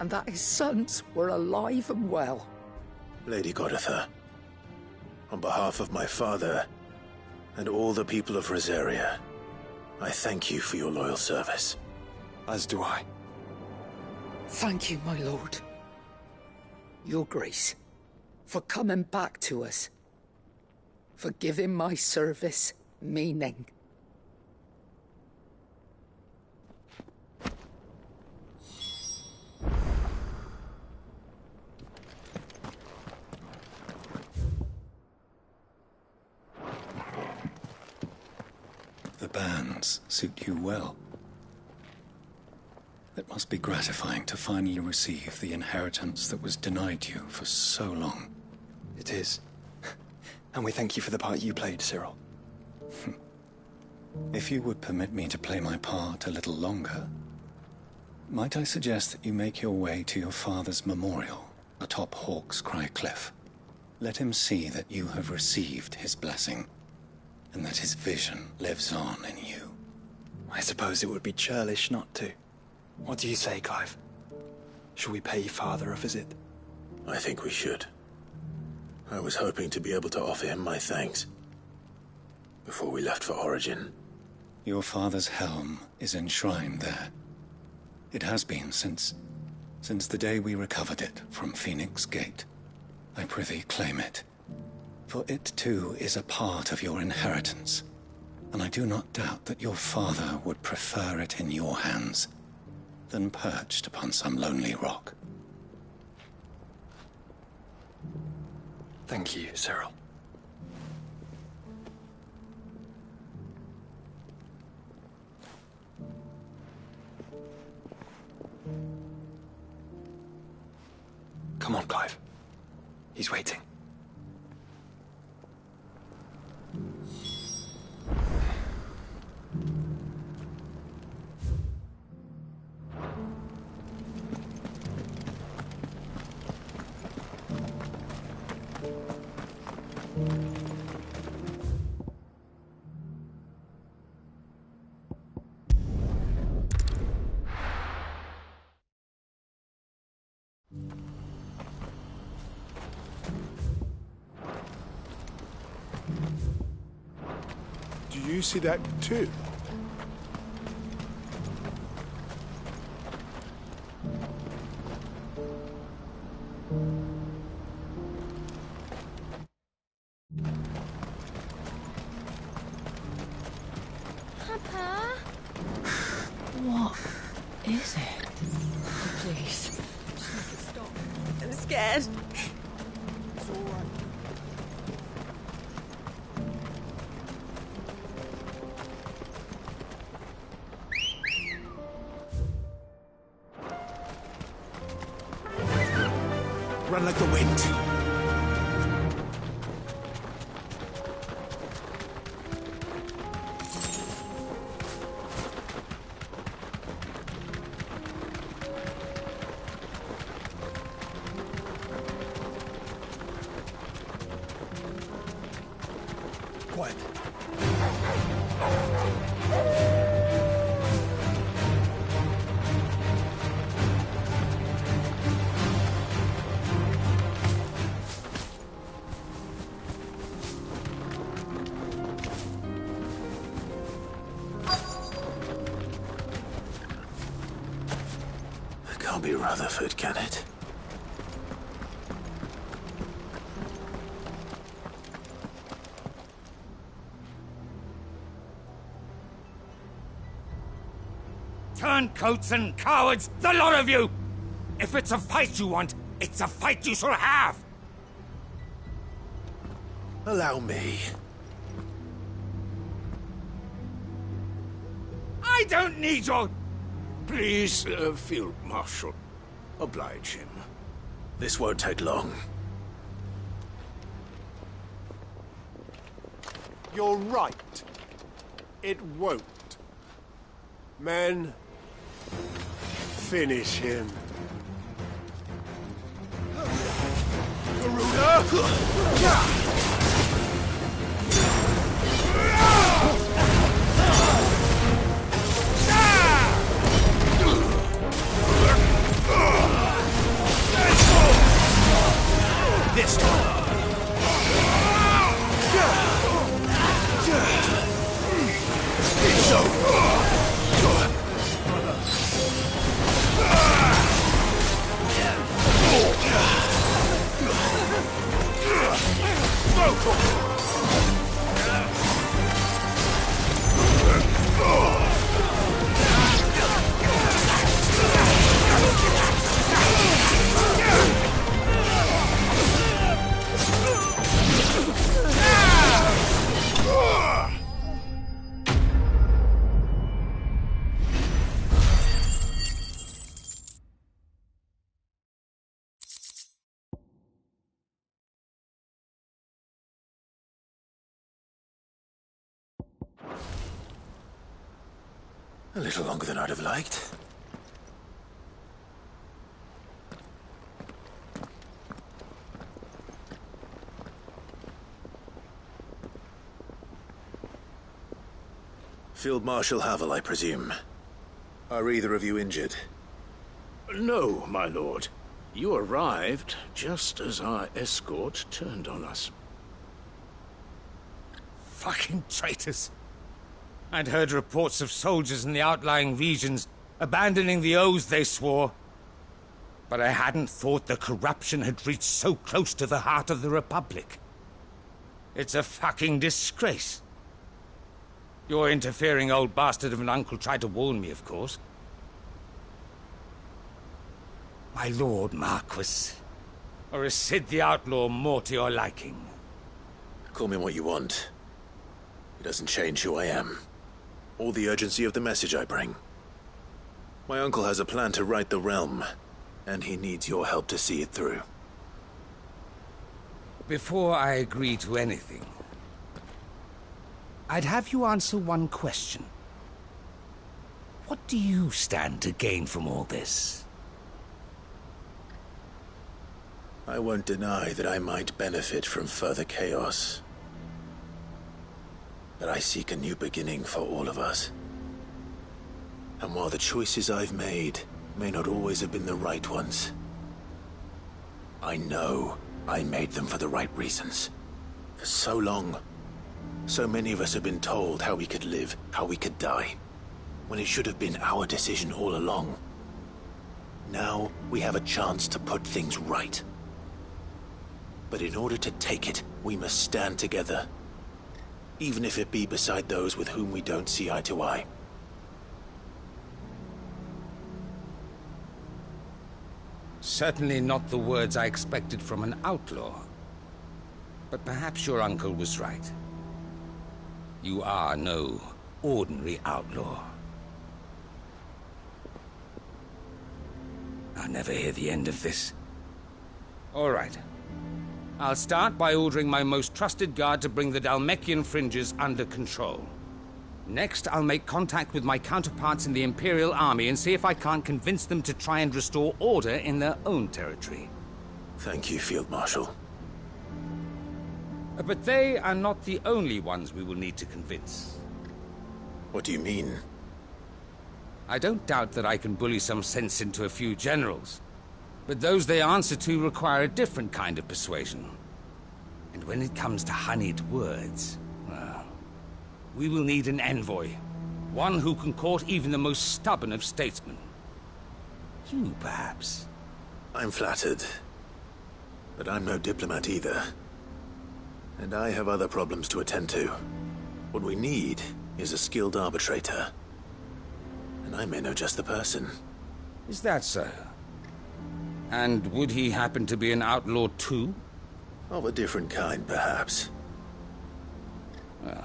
and that his sons were alive and well. Lady Goditha, on behalf of my father and all the people of Rosaria, I thank you for your loyal service. As do I. Thank you, my lord. Your Grace, for coming back to us. For giving my service meaning. The bands suit you well. It must be gratifying to finally receive the inheritance that was denied you for so long. It is. And we thank you for the part you played, Cyril. If you would permit me to play my part a little longer, might I suggest that you make your way to your father's memorial atop Hawk's Cry Cliff? Let him see that you have received his blessing, and that his vision lives on in you. I suppose it would be churlish not to. What do you say, Clive? Shall we pay Father a visit? I think we should. I was hoping to be able to offer him my thanks before we left for Origin. Your father's helm is enshrined there. It has been since the day we recovered it from Phoenix Gate. I prithee claim it, for it too is a part of your inheritance, and I do not doubt that your father would prefer it in your hands than perched upon some lonely rock. Thank you, Cyril. Come on, Clive. He's waiting. You see that too? Papa? What is it? Please. Stop. I'm scared. It's all right. Run like the wind. Quiet. It can't be Rutherford, can it? Turncoats and cowards, the lot of you! If it's a fight you want, it's a fight you shall have! Allow me. I don't need your... Please, Field Marshal, oblige him. This won't take long. You're right. It won't. Men, finish him. This time. A little longer than I'd have liked. Field Marshal Havel, I presume. Are either of you injured? No, my lord. You arrived just as our escort turned on us. Fucking traitors. I'd heard reports of soldiers in the outlying regions abandoning the oaths they swore. But I hadn't thought the corruption had reached so close to the heart of the Republic. It's a fucking disgrace. Your interfering old bastard of an uncle tried to warn me, of course. My lord Marquis. Or is Sid the Outlaw more to your liking? Call me what you want. It doesn't change who I am. Or the urgency of the message I bring. My uncle has a plan to right the realm, and he needs your help to see it through. Before I agree to anything, I'd have you answer one question. What do you stand to gain from all this? I won't deny that I might benefit from further chaos. But I seek a new beginning for all of us. And while the choices I've made may not always have been the right ones, I know I made them for the right reasons. For so long, So many of us have been told how we could live, how we could die, when it should have been our decision all along. Now we have a chance to put things right. But in order to take it, we must stand together, even if it be beside those with whom we don't see eye to eye. Certainly not the words I expected from an outlaw. But perhaps your uncle was right. You are no ordinary outlaw. I'll never hear the end of this. All right. I'll start by ordering my most trusted guard to bring the Dhalmekian fringes under control. Next, I'll make contact with my counterparts in the Imperial Army and see if I can't convince them to try and restore order in their own territory. Thank you, Field Marshal. But they are not the only ones we will need to convince. What do you mean? I don't doubt that I can bully some sense into a few generals, but those they answer to require a different kind of persuasion. And when it comes to honeyed words, well, we will need an envoy. One who can court even the most stubborn of statesmen. You, perhaps. I'm flattered. But I'm no diplomat either. And I have other problems to attend to. What we need is a skilled arbitrator. And I may know just the person. Is that so? And would he happen to be an outlaw too? Of a different kind, perhaps. Well,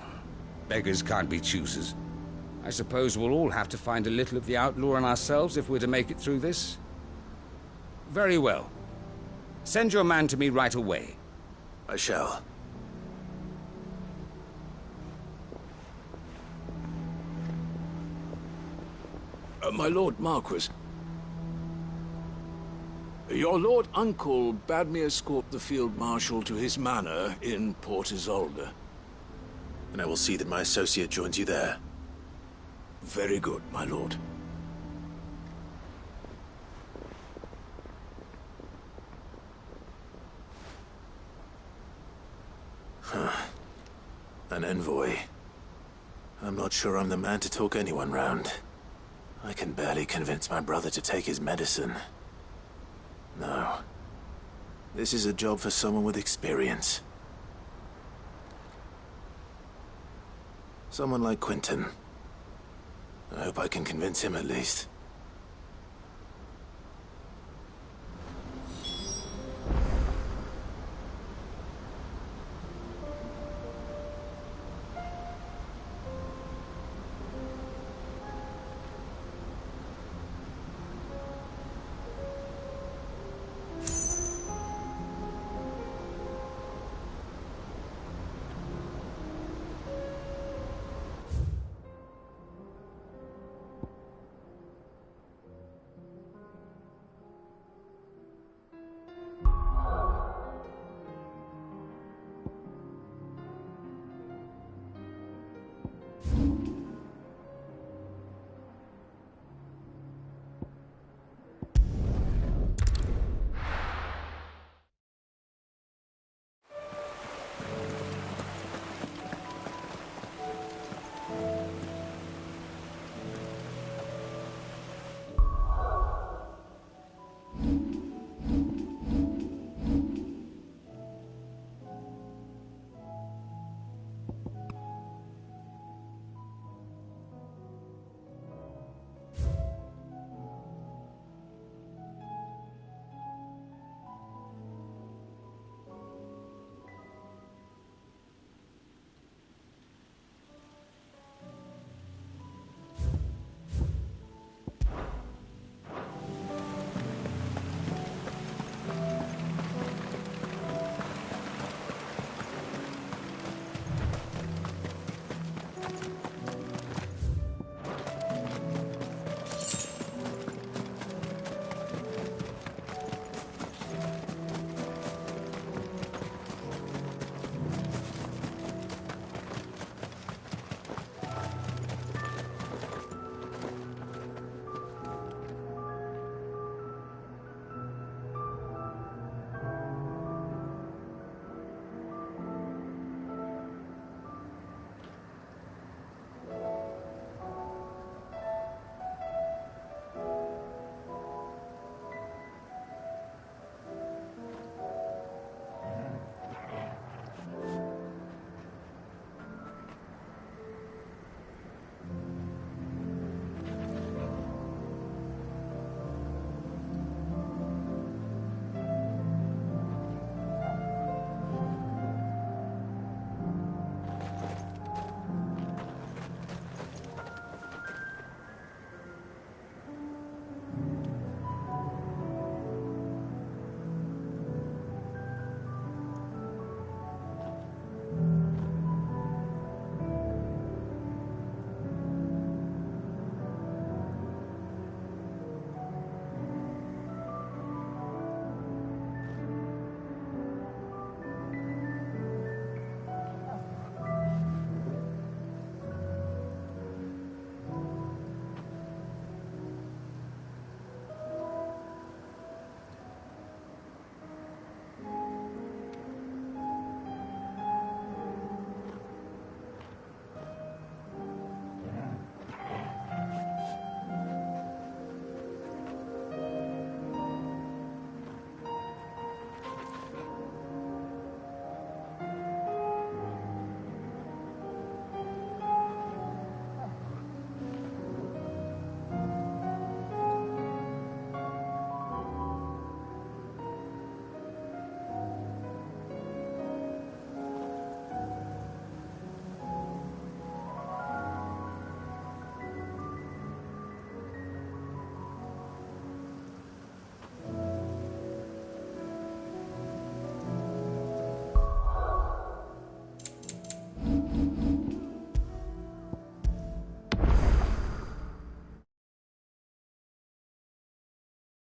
beggars can't be choosers. I suppose we'll all have to find a little of the outlaw in ourselves if we're to make it through this. Very well. Send your man to me right away. I shall. My Lord Marquis. Your Lord Uncle bade me escort the Field Marshal to his manor in Port Isolde. And I will see that my associate joins you there. Very good, my lord. An envoy. I'm not sure I'm the man to talk anyone round. I can barely convince my brother to take his medicine. No. This is a job for someone with experience. Someone like Quentin. I hope I can convince him at least.